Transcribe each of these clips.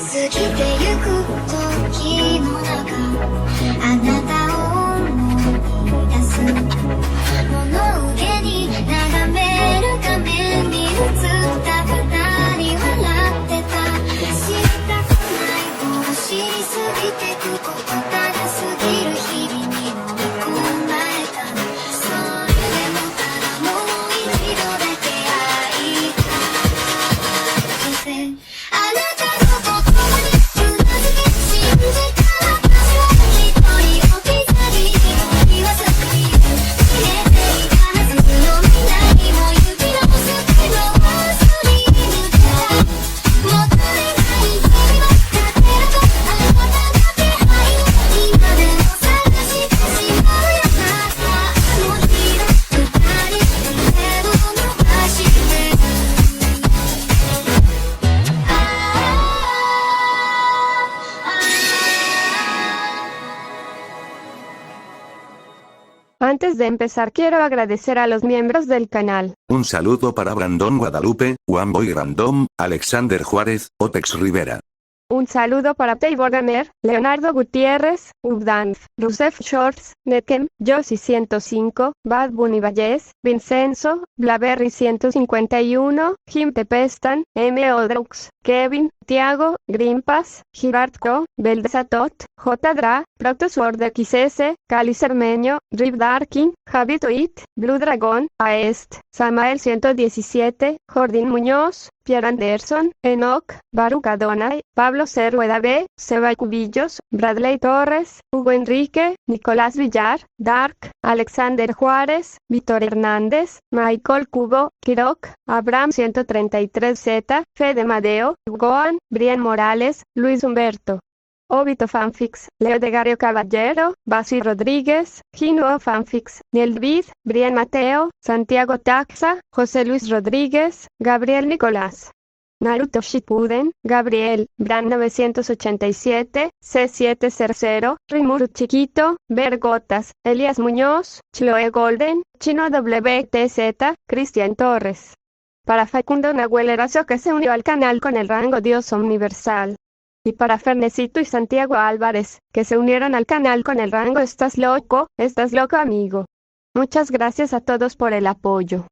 過ぎてゆく時の中あなたを思い出す物憂げに眺める画面に映った二人笑ってた知りたくないを知りすぎてくことただ過ぎる日々に飲み込まれたそれでもただもう一度だけ会いたいあなたの言葉にうなずき信じた私は一人置き去り言わずに消えていたはずの未来も行き直すけど忘れぬだもったいない日々は勝てるとあなたの気配今でも探してしまうよまたあの日の二人手を伸ばしてAntes de empezar quiero agradecer a los miembros del canal. Un saludo para Brandon Guadalupe, One Random, Alexander Juárez, Otex Rivera. Un saludo para Table Gamer, Leonardo Gutiérrez, Ubdanf, Rusef Shorts, Nekem, Josie 105, Bad Bunny Valles, Vincenzo, Blaberry 151, Jim Tepestan, M. Odrux, Kevin, Tiago, Grimpass, Girardco, Beldesatot, J. Dra, Proctosword XS, Cali Cermeño, Rip Darkin, Javi Tweet, Blue Dragon, Aest, Samael 117, Jordín Muñoz, Pierre Anderson, Enoch, Baruch Adonai, Pablo C. Rueda B, Seba Cubillos, Bradley Torres, Hugo Enrique, Nicolás Villar, Dark, Alexander Juárez, Víctor Hernández, Michael Cubo, Kirok, Abraham 133Z, Fede Madeo, Goan, Brian Morales, Luis Humberto. Obito Fanfics, Leo de Gario Caballero, Basi Rodríguez, Ginuo Fanfics, Niel David, Brian Mateo, Santiago Taxa, José Luis Rodríguez, Gabriel Nicolás. Naruto Shippuden, Gabriel, Bran 987, C700, Rimuru Chiquito, Vergotas, Elías Muñoz, Chloe Golden, Chino WTZ, Cristian Torres. Para Facundo Nahuel Erazo que se unió al canal con el rango Dios Universal. Y para Fernecito y Santiago Álvarez, que se unieron al canal con el rango Estás loco amigo. Muchas gracias a todos por el apoyo.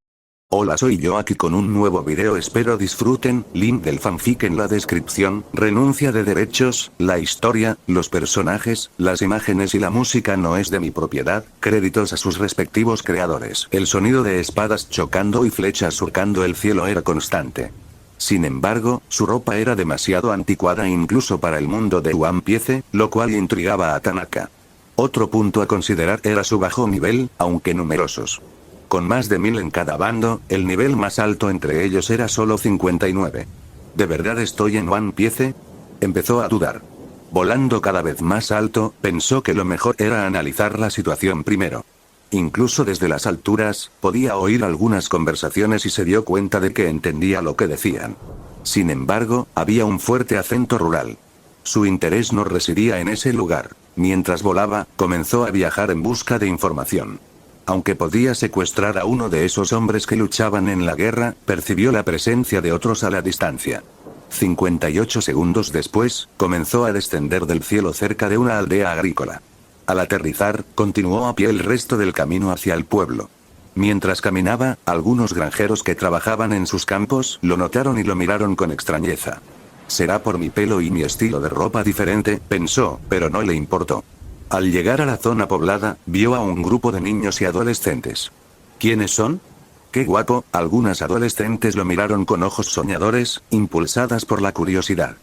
Hola, soy yo aquí con un nuevo video, espero disfruten, link del fanfic en la descripción, renuncia de derechos, la historia, los personajes, las imágenes y la música no es de mi propiedad, créditos a sus respectivos creadores. El sonido de espadas chocando y flechas surcando el cielo era constante. Sin embargo, su ropa era demasiado anticuada incluso para el mundo de One Piece, lo cual intrigaba a Tanaka. Otro punto a considerar era su bajo nivel, aunque numerosos. Con más de 1000 en cada bando, el nivel más alto entre ellos era solo 59. ¿De verdad estoy en One Piece? Empezó a dudar. Volando cada vez más alto, pensó que lo mejor era analizar la situación primero. Incluso desde las alturas, podía oír algunas conversaciones y se dio cuenta de que entendía lo que decían. Sin embargo, había un fuerte acento rural. Su interés no residía en ese lugar. Mientras volaba, comenzó a viajar en busca de información. Aunque podía secuestrar a uno de esos hombres que luchaban en la guerra, percibió la presencia de otros a la distancia. 58 segundos después, comenzó a descender del cielo cerca de una aldea agrícola. Al aterrizar, continuó a pie el resto del camino hacia el pueblo. Mientras caminaba, algunos granjeros que trabajaban en sus campos lo notaron y lo miraron con extrañeza. Será por mi pelo y mi estilo de ropa diferente, pensó, pero no le importó. Al llegar a la zona poblada, vio a un grupo de niños y adolescentes. ¿Quiénes son? ¡Qué guapo! Algunas adolescentes lo miraron con ojos soñadores, impulsadas por la curiosidad.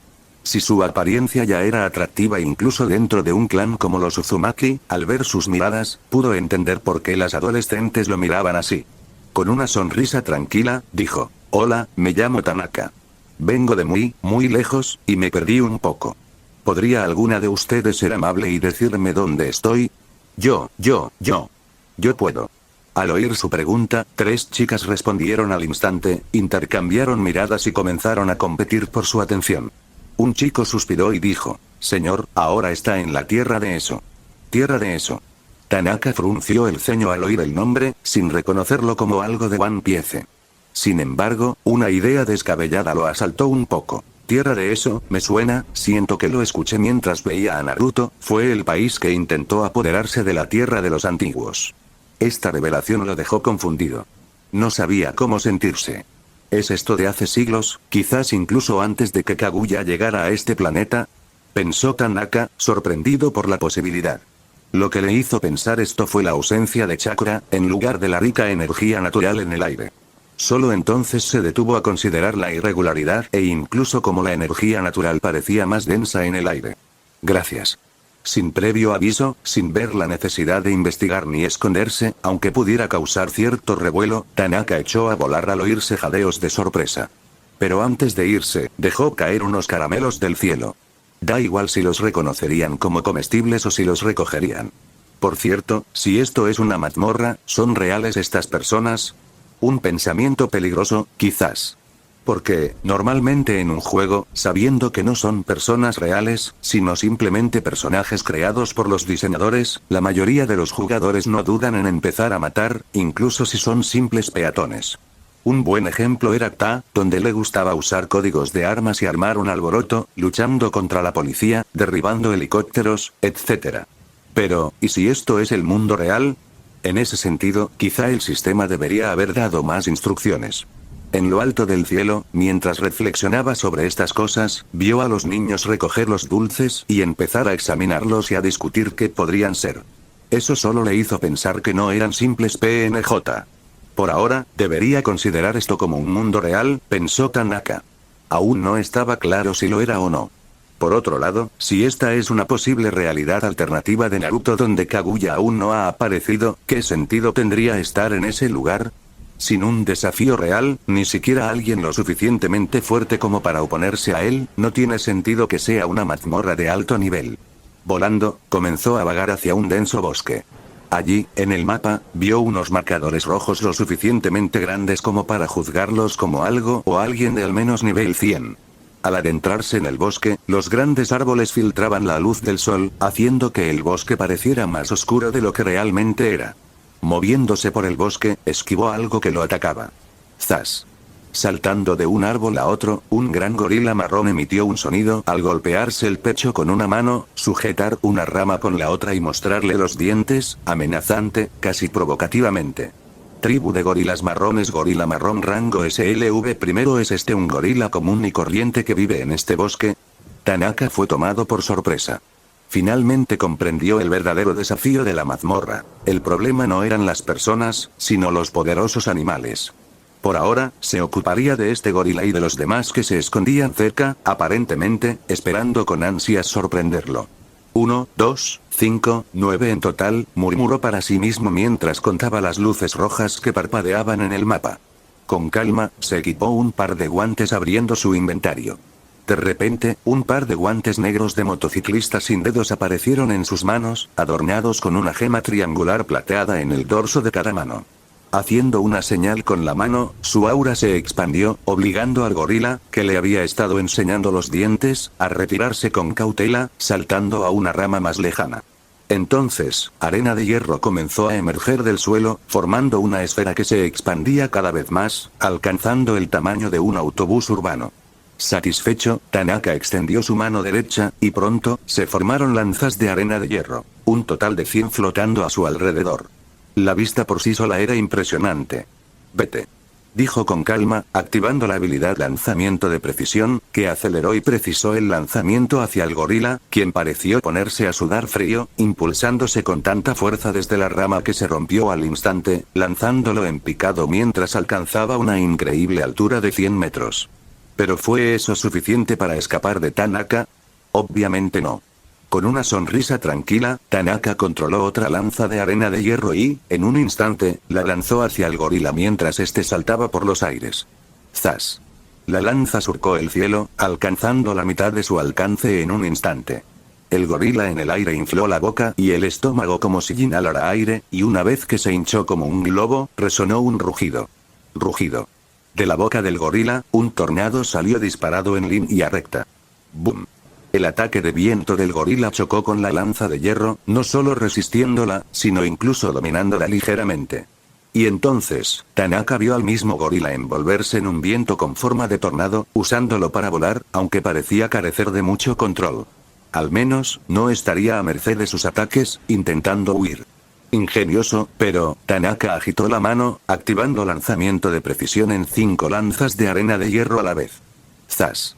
Si su apariencia ya era atractiva incluso dentro de un clan como los Uzumaki, al ver sus miradas, pudo entender por qué las adolescentes lo miraban así. Con una sonrisa tranquila, dijo, «Hola, me llamo Tanaka. Vengo de muy lejos, y me perdí un poco. ¿Podría alguna de ustedes ser amable y decirme dónde estoy?» Yo puedo. Al oír su pregunta, 3 chicas respondieron al instante, intercambiaron miradas y comenzaron a competir por su atención. Un chico suspiró y dijo, «Señor, ahora está en la tierra de eso». «¿Tierra de eso?» Tanaka frunció el ceño al oír el nombre, sin reconocerlo como algo de One Piece. Sin embargo, una idea descabellada lo asaltó un poco. tierra de eso, me suena, siento que lo escuché mientras veía a Naruto, fue el país que intentó apoderarse de la tierra de los antiguos. Esta revelación lo dejó confundido. No sabía cómo sentirse. ¿Es esto de hace siglos, quizás incluso antes de que Kaguya llegara a este planeta? Pensó Tanaka, sorprendido por la posibilidad. Lo que le hizo pensar esto fue la ausencia de chakra, en lugar de la rica energía natural en el aire. Solo entonces se detuvo a considerar la irregularidad e incluso cómo la energía natural parecía más densa en el aire. Gracias. Sin previo aviso, sin ver la necesidad de investigar ni esconderse, aunque pudiera causar cierto revuelo, Tanaka echó a volar al oírse jadeos de sorpresa. Pero antes de irse, dejó caer unos caramelos del cielo. Da igual si los reconocerían como comestibles o si los recogerían. Por cierto, si esto es una mazmorra, ¿son reales estas personas? Un pensamiento peligroso, quizás. Porque, normalmente en un juego, sabiendo que no son personas reales, sino simplemente personajes creados por los diseñadores, la mayoría de los jugadores no dudan en empezar a matar, incluso si son simples peatones. Un buen ejemplo era Ta, donde le gustaba usar códigos de armas y armar un alboroto, luchando contra la policía, derribando helicópteros, etc. Pero, ¿y si esto es el mundo real? En ese sentido, quizá el sistema debería haber dado más instrucciones. En lo alto del cielo, mientras reflexionaba sobre estas cosas, vio a los niños recoger los dulces y empezar a examinarlos y a discutir qué podrían ser. Eso solo le hizo pensar que no eran simples PNJ. Por ahora, debería considerar esto como un mundo real, pensó Tanaka. Aún no estaba claro si lo era o no. Por otro lado, si esta es una posible realidad alternativa de Naruto donde Kaguya aún no ha aparecido, ¿qué sentido tendría estar en ese lugar? Sin un desafío real, ni siquiera alguien lo suficientemente fuerte como para oponerse a él, no tiene sentido que sea una mazmorra de alto nivel. Volando, comenzó a vagar hacia un denso bosque. Allí, en el mapa, vio unos marcadores rojos lo suficientemente grandes como para juzgarlos como algo o alguien de al menos nivel 100. Al adentrarse en el bosque, los grandes árboles filtraban la luz del sol, haciendo que el bosque pareciera más oscuro de lo que realmente era. Moviéndose por el bosque, esquivó algo que lo atacaba. ¡Zas! Saltando de un árbol a otro, un gran gorila marrón emitió un sonido al golpearse el pecho con una mano, sujetar una rama con la otra y mostrarle los dientes, amenazante, casi provocativamente. Tribu de gorilas marrones. Gorila marrón rango SLV. Primero, ¿es este un gorila común y corriente que vive en este bosque? Tanaka fue tomado por sorpresa. Finalmente comprendió el verdadero desafío de la mazmorra. El problema no eran las personas, sino los poderosos animales. Por ahora, se ocuparía de este gorila y de los demás que se escondían cerca, aparentemente, esperando con ansias sorprenderlo. 1, 2, 5, 9 en total, murmuró para sí mismo mientras contaba las luces rojas que parpadeaban en el mapa. Con calma, se equipó un par de guantes abriendo su inventario. De repente, un par de guantes negros de motociclista sin dedos aparecieron en sus manos, adornados con una gema triangular plateada en el dorso de cada mano. Haciendo una señal con la mano, su aura se expandió, obligando al gorila, que le había estado enseñando los dientes, a retirarse con cautela, saltando a una rama más lejana. Entonces, arena de hierro comenzó a emerger del suelo, formando una esfera que se expandía cada vez más, alcanzando el tamaño de un autobús urbano. Satisfecho, Tanaka extendió su mano derecha, y pronto, se formaron lanzas de arena de hierro, un total de 100 flotando a su alrededor. La vista por sí sola era impresionante. «Vete», dijo con calma, activando la habilidad lanzamiento de precisión, que aceleró y precisó el lanzamiento hacia el gorila, quien pareció ponerse a sudar frío, impulsándose con tanta fuerza desde la rama que se rompió al instante, lanzándolo en picado mientras alcanzaba una increíble altura de 100 metros. ¿Pero fue eso suficiente para escapar de Tanaka? Obviamente no. Con una sonrisa tranquila, Tanaka controló otra lanza de arena de hierro y, en un instante, la lanzó hacia el gorila mientras este saltaba por los aires. ¡Zas! La lanza surcó el cielo, alcanzando la mitad de su alcance en un instante. El gorila en el aire infló la boca y el estómago como si inhalara aire, y una vez que se hinchó como un globo, resonó un rugido. Rugido. De la boca del gorila, un tornado salió disparado en línea recta. ¡Bum! El ataque de viento del gorila chocó con la lanza de hierro, no solo resistiéndola, sino incluso dominándola ligeramente. Y entonces, Tanaka vio al mismo gorila envolverse en un viento con forma de tornado, usándolo para volar, aunque parecía carecer de mucho control. Al menos, no estaría a merced de sus ataques, intentando huir. Ingenioso, pero, Tanaka agitó la mano, activando lanzamiento de precisión en 5 lanzas de arena de hierro a la vez. Zas.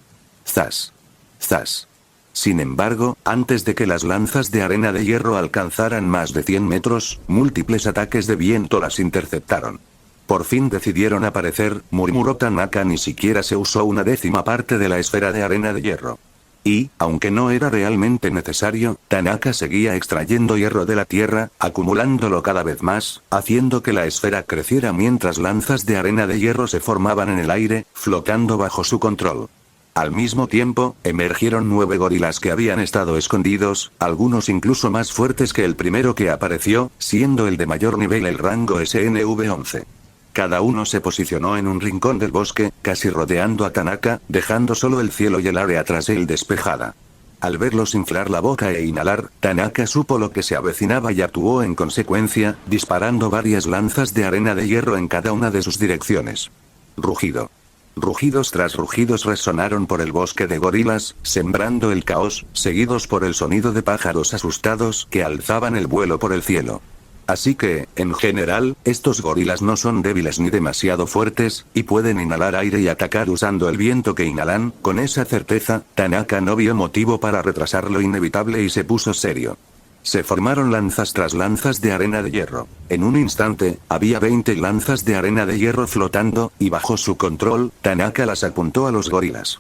Zas. Zas. Sin embargo, antes de que las lanzas de arena de hierro alcanzaran más de 100 metros, múltiples ataques de viento las interceptaron. Por fin decidieron aparecer, murmuró Tanaka. Ni siquiera se usó una 10ª parte de la esfera de arena de hierro. Y, aunque no era realmente necesario, Tanaka seguía extrayendo hierro de la tierra, acumulándolo cada vez más, haciendo que la esfera creciera mientras lanzas de arena de hierro se formaban en el aire, flotando bajo su control. Al mismo tiempo, emergieron 9 gorilas que habían estado escondidos, algunos incluso más fuertes que el primero que apareció, siendo el de mayor nivel el rango SNV-11. Cada uno se posicionó en un rincón del bosque, casi rodeando a Tanaka, dejando solo el cielo y el área tras él despejada. Al verlos inflar la boca e inhalar, Tanaka supo lo que se avecinaba y actuó en consecuencia, disparando varias lanzas de arena de hierro en cada una de sus direcciones. Rugido. Rugidos tras rugidos resonaron por el bosque de gorilas, sembrando el caos, seguidos por el sonido de pájaros asustados que alzaban el vuelo por el cielo. Así que, en general, estos gorilas no son débiles ni demasiado fuertes, y pueden inhalar aire y atacar usando el viento que inhalan. Con esa certeza, Tanaka no vio motivo para retrasar lo inevitable y se puso serio. Se formaron lanzas tras lanzas de arena de hierro. En un instante, había 20 lanzas de arena de hierro flotando, y bajo su control, Tanaka las apuntó a los gorilas.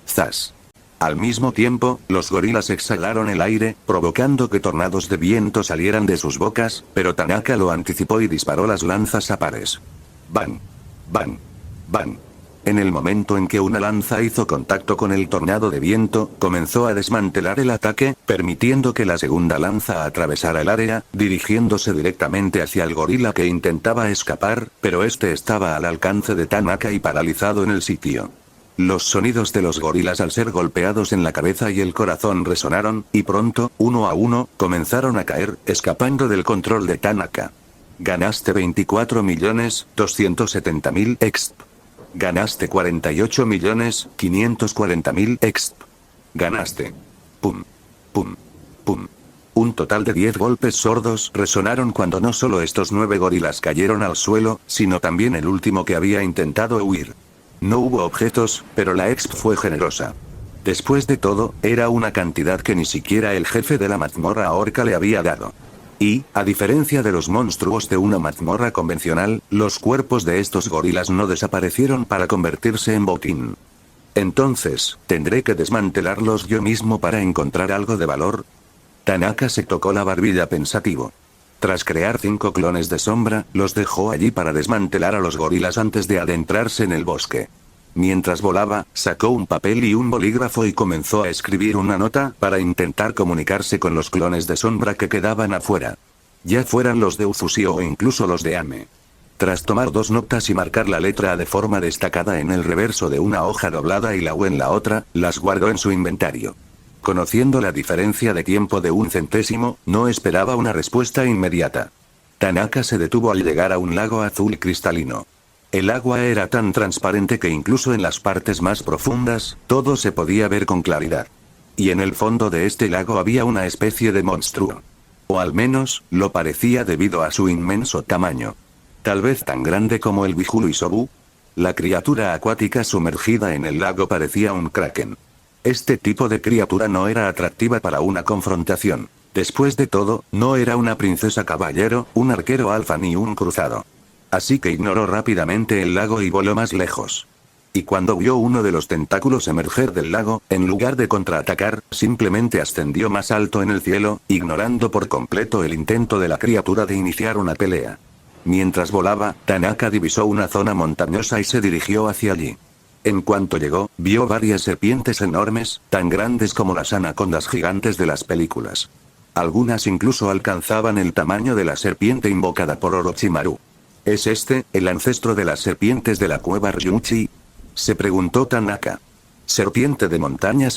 ¡Zas! Al mismo tiempo, los gorilas exhalaron el aire, provocando que tornados de viento salieran de sus bocas, pero Tanaka lo anticipó y disparó las lanzas a pares. ¡Bang! ¡Bang! ¡Bang! En el momento en que una lanza hizo contacto con el tornado de viento, comenzó a desmantelar el ataque, permitiendo que la segunda lanza atravesara el área, dirigiéndose directamente hacia el gorila que intentaba escapar, pero este estaba al alcance de Tanaka y paralizado en el sitio. Los sonidos de los gorilas al ser golpeados en la cabeza y el corazón resonaron, y pronto, uno a uno, comenzaron a caer, escapando del control de Tanaka. Ganaste 24.270.000 exp. Ganaste 48.540.000 exp. Ganaste. Pum. Pum. Pum. Un total de 10 golpes sordos resonaron cuando no solo estos 9 gorilas cayeron al suelo, sino también el último que había intentado huir. No hubo objetos, pero la exp fue generosa. Después de todo, era una cantidad que ni siquiera el jefe de la mazmorra orca le había dado. Y, a diferencia de los monstruos de una mazmorra convencional, los cuerpos de estos gorilas no desaparecieron para convertirse en botín. Entonces, ¿tendré que desmantelarlos yo mismo para encontrar algo de valor? Tanaka se tocó la barbilla pensativo. Tras crear 5 clones de sombra, los dejó allí para desmantelar a los gorilas antes de adentrarse en el bosque. Mientras volaba, sacó un papel y un bolígrafo y comenzó a escribir una nota para intentar comunicarse con los clones de sombra que quedaban afuera. Ya fueran los de Uzusio o incluso los de Ame. Tras tomar 2 notas y marcar la letra A de forma destacada en el reverso de una hoja doblada y la U en la otra, las guardó en su inventario. Conociendo la diferencia de tiempo de 1 centésimo, no esperaba una respuesta inmediata. Tanaka se detuvo al llegar a un lago azul cristalino. El agua era tan transparente que incluso en las partes más profundas, todo se podía ver con claridad. Y en el fondo de este lago había una especie de monstruo. O al menos, lo parecía debido a su inmenso tamaño. Tal vez tan grande como el Bijulu Isobu. La criatura acuática sumergida en el lago parecía un kraken. Este tipo de criatura no era atractiva para una confrontación. Después de todo, no era una princesa caballero, un arquero alfa ni un cruzado. Así que ignoró rápidamente el lago y voló más lejos. Y cuando vio uno de los tentáculos emerger del lago, en lugar de contraatacar, simplemente ascendió más alto en el cielo, ignorando por completo el intento de la criatura de iniciar una pelea. Mientras volaba, Tanaka divisó una zona montañosa y se dirigió hacia allí. En cuanto llegó, vio varias serpientes enormes, tan grandes como las anacondas gigantes de las películas. Algunas incluso alcanzaban el tamaño de la serpiente invocada por Orochimaru. ¿Es este, el ancestro de las serpientes de la cueva Ryuchi? Se preguntó Tanaka. Serpiente de montaña,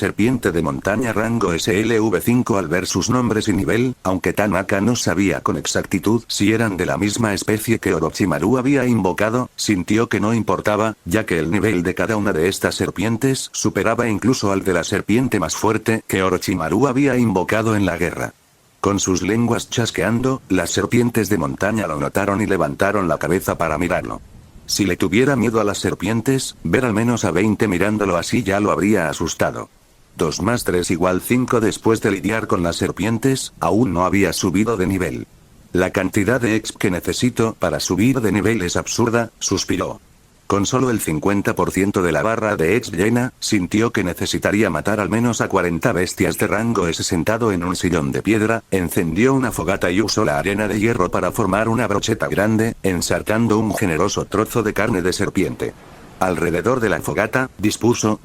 rango SLV5. Al ver sus nombres y nivel, aunque Tanaka no sabía con exactitud si eran de la misma especie que Orochimaru había invocado, sintió que no importaba, ya que el nivel de cada una de estas serpientes superaba incluso al de la serpiente más fuerte que Orochimaru había invocado en la guerra. Con sus lenguas chasqueando, las serpientes de montaña lo notaron y levantaron la cabeza para mirarlo. Si le tuviera miedo a las serpientes, ver al menos a 20 mirándolo así ya lo habría asustado. 2 más 3 igual 5. Después de lidiar con las serpientes, aún no había subido de nivel. La cantidad de exp que necesito para subir de nivel es absurda, suspiró. Con solo el 50% de la barra de exp llena, sintió que necesitaría matar al menos a 40 bestias de rango S. Sentado en un sillón de piedra, encendió una fogata y usó la arena de hierro para formar una brocheta grande, ensartando un generoso trozo de carne de serpiente. Alrededor de la fogata,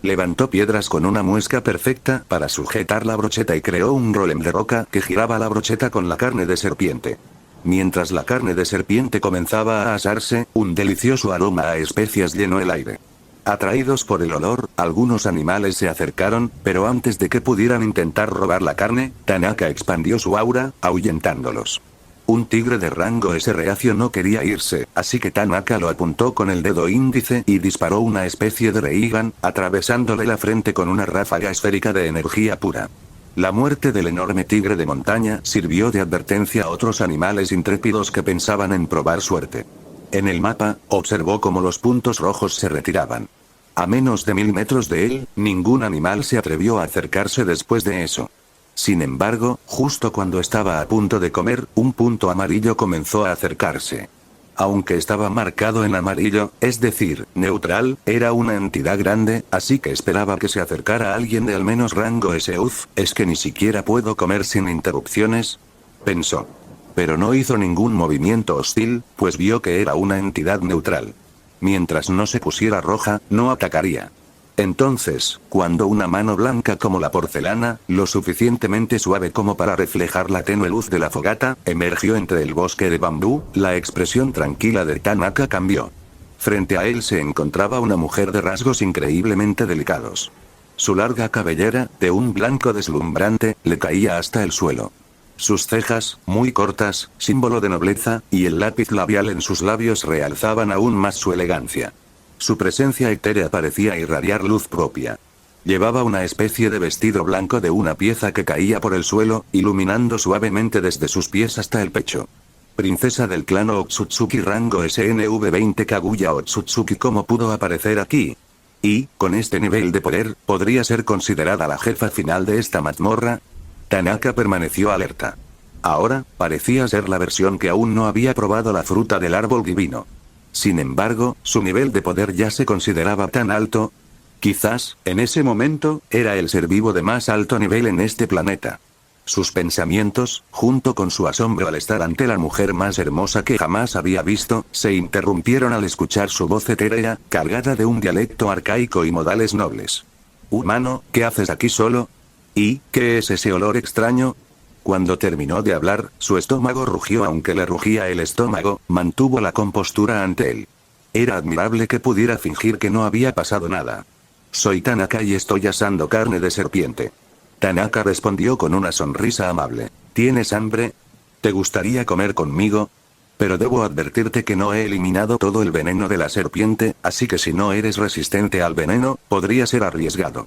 levantó piedras con una muesca perfecta para sujetar la brocheta y creó un golem de roca que giraba la brocheta con la carne de serpiente. Mientras la carne de serpiente comenzaba a asarse, un delicioso aroma a especias llenó el aire. Atraídos por el olor, algunos animales se acercaron, pero antes de que pudieran intentar robar la carne, Tanaka expandió su aura, ahuyentándolos. Un tigre de rango S reacio no quería irse, así que Tanaka lo apuntó con el dedo índice y disparó una especie de Reigan, atravesándole la frente con una ráfaga esférica de energía pura. La muerte del enorme tigre de montaña sirvió de advertencia a otros animales intrépidos que pensaban en probar suerte. En el mapa, observó cómo los puntos rojos se retiraban. A menos de 1000 metros de él, ningún animal se atrevió a acercarse después de eso. Sin embargo, justo cuando estaba a punto de comer, un punto amarillo comenzó a acercarse. Aunque estaba marcado en amarillo, es decir, neutral, era una entidad grande, así que esperaba que se acercara alguien de al menos rango S. ¿Es que ni siquiera puedo comer sin interrupciones?, pensó. Pero no hizo ningún movimiento hostil, pues vio que era una entidad neutral. Mientras no se pusiera roja, no atacaría. Entonces, cuando una mano blanca como la porcelana, lo suficientemente suave como para reflejar la tenue luz de la fogata, emergió entre el bosque de bambú, la expresión tranquila de Tanaka cambió. Frente a él se encontraba una mujer de rasgos increíblemente delicados. Su larga cabellera, de un blanco deslumbrante, le caía hasta el suelo. Sus cejas, muy cortas, símbolo de nobleza, y el lápiz labial en sus labios realzaban aún más su elegancia. Su presencia etérea parecía irradiar luz propia. Llevaba una especie de vestido blanco de una pieza que caía por el suelo, iluminando suavemente desde sus pies hasta el pecho. Princesa del clan Otsutsuki rango SNV20 Kaguya Otsutsuki. ¿Cómo pudo aparecer aquí? Y, con este nivel de poder, ¿podría ser considerada la jefa final de esta mazmorra? Tanaka permaneció alerta. Ahora, parecía ser la versión que aún no había probado la fruta del árbol divino. Sin embargo, su nivel de poder ya se consideraba tan alto. Quizás, en ese momento, era el ser vivo de más alto nivel en este planeta. Sus pensamientos, junto con su asombro al estar ante la mujer más hermosa que jamás había visto, se interrumpieron al escuchar su voz etérea, cargada de un dialecto arcaico y modales nobles. «Humano, ¿qué haces aquí solo? ¿Y qué es ese olor extraño?». Cuando terminó de hablar, su estómago rugió. Aunque le rugía el estómago, mantuvo la compostura ante él. Era admirable que pudiera fingir que no había pasado nada. «Soy Tanaka y estoy asando carne de serpiente». Tanaka respondió con una sonrisa amable. «¿Tienes hambre? ¿Te gustaría comer conmigo? Pero debo advertirte que no he eliminado todo el veneno de la serpiente, así que si no eres resistente al veneno, podría ser arriesgado».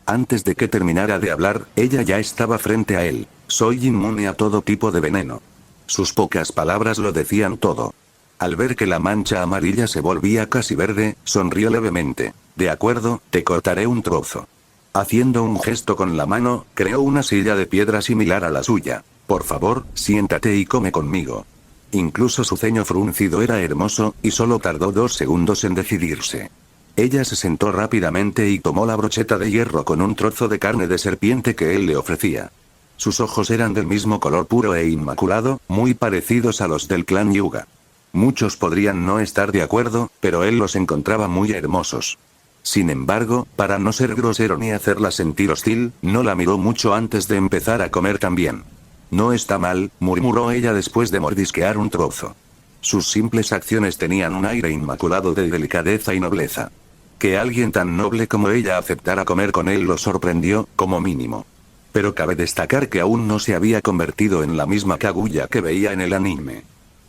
Antes de que terminara de hablar, ella ya estaba frente a él. «Soy inmune a todo tipo de veneno». Sus pocas palabras lo decían todo. Al ver que la mancha amarilla se volvía casi verde, sonrió levemente. «De acuerdo, te cortaré un trozo». Haciendo un gesto con la mano, creó una silla de piedra similar a la suya. «Por favor, siéntate y come conmigo». Incluso su ceño fruncido era hermoso, y solo tardó 2 segundos en decidirse. Ella se sentó rápidamente y tomó la brocheta de hierro con un trozo de carne de serpiente que él le ofrecía. Sus ojos eran del mismo color puro e inmaculado, muy parecidos a los del clan Hyuga. Muchos podrían no estar de acuerdo, pero él los encontraba muy hermosos. Sin embargo, para no ser grosero ni hacerla sentir hostil, no la miró mucho antes de empezar a comer también. «No está mal», murmuró ella después de mordisquear un trozo. Sus simples acciones tenían un aire inmaculado de delicadeza y nobleza. Que alguien tan noble como ella aceptara comer con él lo sorprendió, como mínimo. Pero cabe destacar que aún no se había convertido en la misma Kaguya que veía en el anime.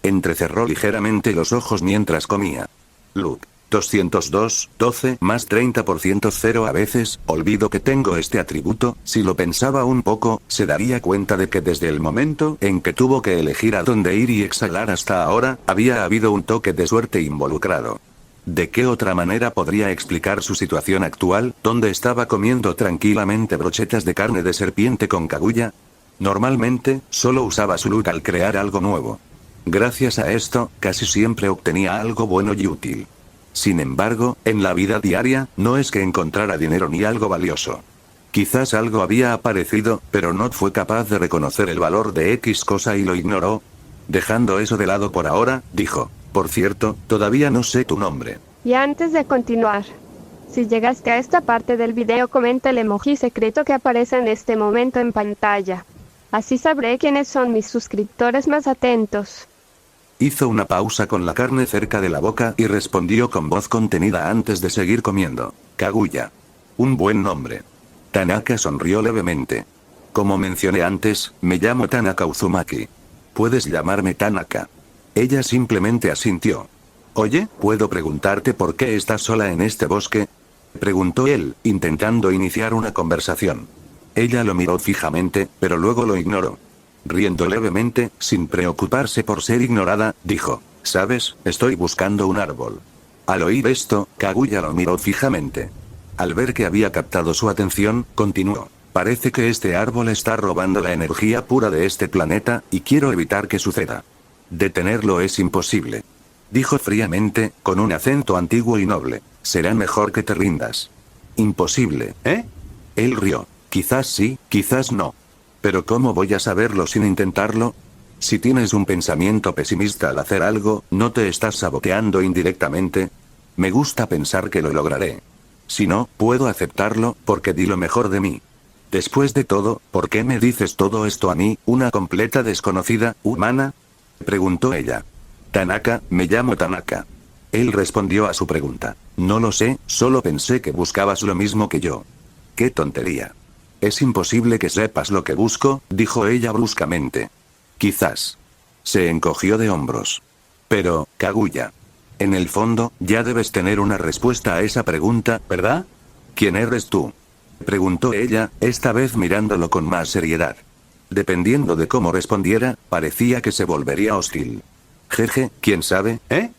Entrecerró ligeramente los ojos mientras comía. Luke. 202, 12 más 30% 0 a veces, olvido que tengo este atributo, si lo pensaba un poco, se daría cuenta de que desde el momento en que tuvo que elegir a dónde ir y exhalar hasta ahora, había habido un toque de suerte involucrado. ¿De qué otra manera podría explicar su situación actual, donde estaba comiendo tranquilamente brochetas de carne de serpiente con Kaguya? Normalmente, solo usaba su look al crear algo nuevo. Gracias a esto, casi siempre obtenía algo bueno y útil. Sin embargo, en la vida diaria, no es que encontrara dinero ni algo valioso. Quizás algo había aparecido, pero no fue capaz de reconocer el valor de X cosa y lo ignoró. Dejando eso de lado por ahora, dijo, por cierto, todavía no sé tu nombre. Y antes de continuar, si llegaste a esta parte del video, comenta el emoji secreto que aparece en este momento en pantalla. Así sabré quiénes son mis suscriptores más atentos. Hizo una pausa con la carne cerca de la boca y respondió con voz contenida antes de seguir comiendo. Kaguya. Un buen nombre. Tanaka sonrió levemente. Como mencioné antes, me llamo Tanaka Uzumaki. Puedes llamarme Tanaka. Ella simplemente asintió. Oye, ¿puedo preguntarte por qué estás sola en este bosque? Preguntó él, intentando iniciar una conversación. Ella lo miró fijamente, pero luego lo ignoró. Riendo levemente, sin preocuparse por ser ignorada, dijo, ¿sabes? Estoy buscando un árbol. Al oír esto, Kaguya lo miró fijamente. Al ver que había captado su atención, continuó. Parece que este árbol está robando la energía pura de este planeta, y quiero evitar que suceda. Detenerlo es imposible. Dijo fríamente, con un acento antiguo y noble. Será mejor que te rindas. Imposible, ¿eh? Él rió. Quizás sí, quizás no. Pero ¿cómo voy a saberlo sin intentarlo? Si tienes un pensamiento pesimista al hacer algo, ¿no te estás saboteando indirectamente? Me gusta pensar que lo lograré. Si no, puedo aceptarlo, porque di lo mejor de mí. Después de todo, ¿por qué me dices todo esto a mí, una completa desconocida, humana? Preguntó ella. Tanaka, me llamo Tanaka. Él respondió a su pregunta. No lo sé, solo pensé que buscabas lo mismo que yo. ¡Qué tontería! Es imposible que sepas lo que busco, dijo ella bruscamente. Quizás. Se encogió de hombros. Pero, Kaguya. En el fondo, ya debes tener una respuesta a esa pregunta, ¿verdad? ¿Quién eres tú? Preguntó ella, esta vez mirándolo con más seriedad. Dependiendo de cómo respondiera, parecía que se volvería hostil. Jeje, ¿quién sabe, eh?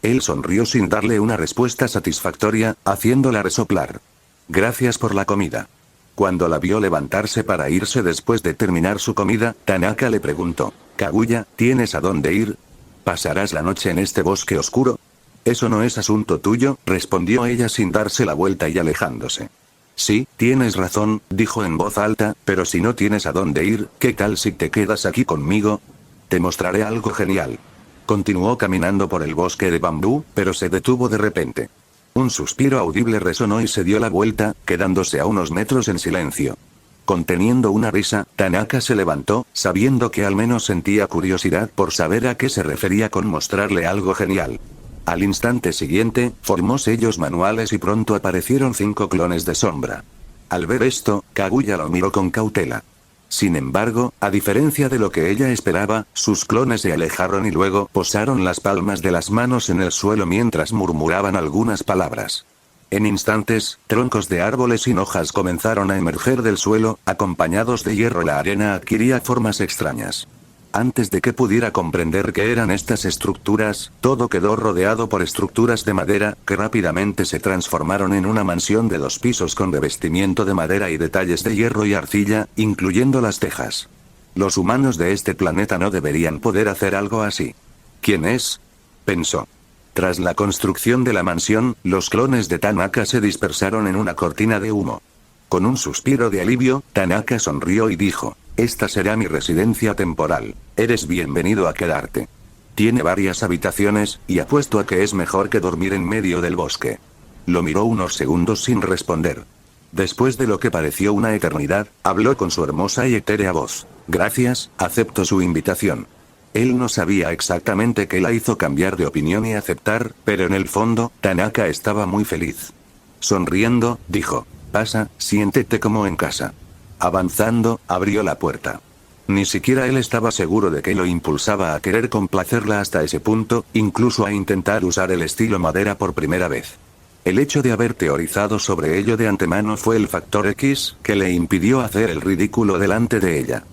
Él sonrió sin darle una respuesta satisfactoria, haciéndola resoplar. Gracias por la comida. Cuando la vio levantarse para irse después de terminar su comida, Tanaka le preguntó, Kaguya, ¿tienes a dónde ir? ¿Pasarás la noche en este bosque oscuro? Eso no es asunto tuyo, respondió ella sin darse la vuelta y alejándose. Sí, tienes razón, dijo en voz alta, pero si no tienes a dónde ir, ¿qué tal si te quedas aquí conmigo? Te mostraré algo genial. Continuó caminando por el bosque de bambú, pero se detuvo de repente. Un suspiro audible resonó y se dio la vuelta, quedándose a unos metros en silencio. Conteniendo una risa, Tanaka se levantó, sabiendo que al menos sentía curiosidad por saber a qué se refería con mostrarle algo genial. Al instante siguiente, formó sellos manuales y pronto aparecieron 5 clones de sombra. Al ver esto, Kaguya lo miró con cautela. Sin embargo, a diferencia de lo que ella esperaba, sus clones se alejaron y luego posaron las palmas de las manos en el suelo mientras murmuraban algunas palabras. En instantes, troncos de árboles sin hojas comenzaron a emerger del suelo, acompañados de hierro. La arena adquiría formas extrañas. Antes de que pudiera comprender qué eran estas estructuras, todo quedó rodeado por estructuras de madera, que rápidamente se transformaron en una mansión de 2 pisos con revestimiento de madera y detalles de hierro y arcilla, incluyendo las tejas. Los humanos de este planeta no deberían poder hacer algo así. ¿Quién es? Pensó. Tras la construcción de la mansión, los clones de Tanaka se dispersaron en una cortina de humo. Con un suspiro de alivio, Tanaka sonrió y dijo, esta será mi residencia temporal. Eres bienvenido a quedarte. Tiene varias habitaciones, y apuesto a que es mejor que dormir en medio del bosque. Lo miró unos segundos sin responder. Después de lo que pareció una eternidad, habló con su hermosa y etérea voz. Gracias, acepto su invitación. Él no sabía exactamente qué la hizo cambiar de opinión y aceptar, pero en el fondo, Tanaka estaba muy feliz. Sonriendo, dijo: pasa, siéntete como en casa. Avanzando, abrió la puerta. Ni siquiera él estaba seguro de que lo impulsaba a querer complacerla hasta ese punto, incluso a intentar usar el estilo madera por primera vez. El hecho de haber teorizado sobre ello de antemano fue el factor X, que le impidió hacer el ridículo delante de ella.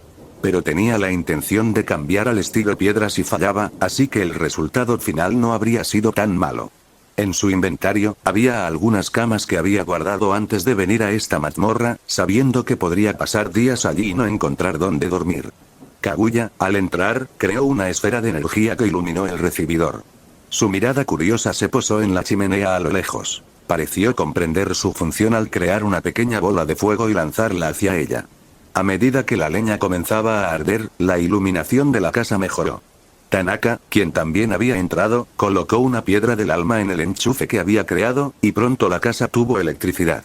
Pero tenía la intención de cambiar al estilo piedra si fallaba, así que el resultado final no habría sido tan malo. En su inventario, había algunas camas que había guardado antes de venir a esta mazmorra, sabiendo que podría pasar días allí y no encontrar dónde dormir. Kaguya, al entrar, creó una esfera de energía que iluminó el recibidor. Su mirada curiosa se posó en la chimenea a lo lejos. Pareció comprender su función al crear una pequeña bola de fuego y lanzarla hacia ella. A medida que la leña comenzaba a arder, la iluminación de la casa mejoró. Tanaka, quien también había entrado, colocó una piedra del alma en el enchufe que había creado, y pronto la casa tuvo electricidad.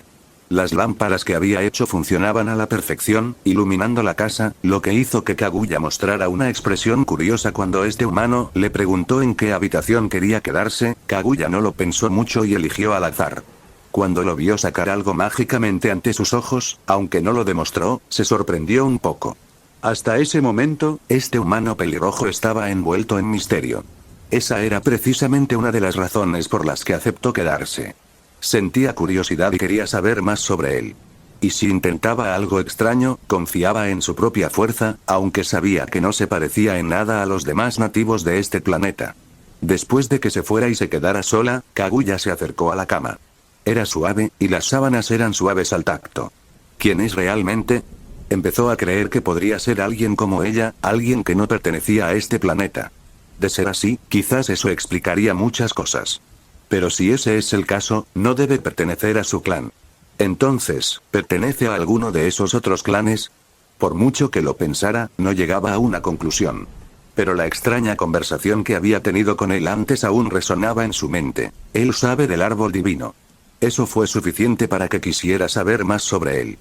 Las lámparas que había hecho funcionaban a la perfección, iluminando la casa, lo que hizo que Kaguya mostrara una expresión curiosa cuando este humano le preguntó en qué habitación quería quedarse. Kaguya no lo pensó mucho y eligió al azar. Cuando lo vio sacar algo mágicamente ante sus ojos, aunque no lo demostró, se sorprendió un poco. Hasta ese momento, este humano pelirrojo estaba envuelto en misterio. Esa era precisamente una de las razones por las que aceptó quedarse. Sentía curiosidad y quería saber más sobre él. Y si intentaba algo extraño, confiaba en su propia fuerza, aunque sabía que no se parecía en nada a los demás nativos de este planeta. Después de que se fuera y se quedara sola, Kaguya se acercó a la cama. Era suave, y las sábanas eran suaves al tacto. ¿Quién es realmente? Empezó a creer que podría ser alguien como ella, alguien que no pertenecía a este planeta. De ser así, quizás eso explicaría muchas cosas. Pero si ese es el caso, no debe pertenecer a su clan. Entonces, ¿pertenece a alguno de esos otros clanes? Por mucho que lo pensara, no llegaba a una conclusión. Pero la extraña conversación que había tenido con él antes aún resonaba en su mente. Él sabe del árbol divino. Eso fue suficiente para que quisiera saber más sobre él.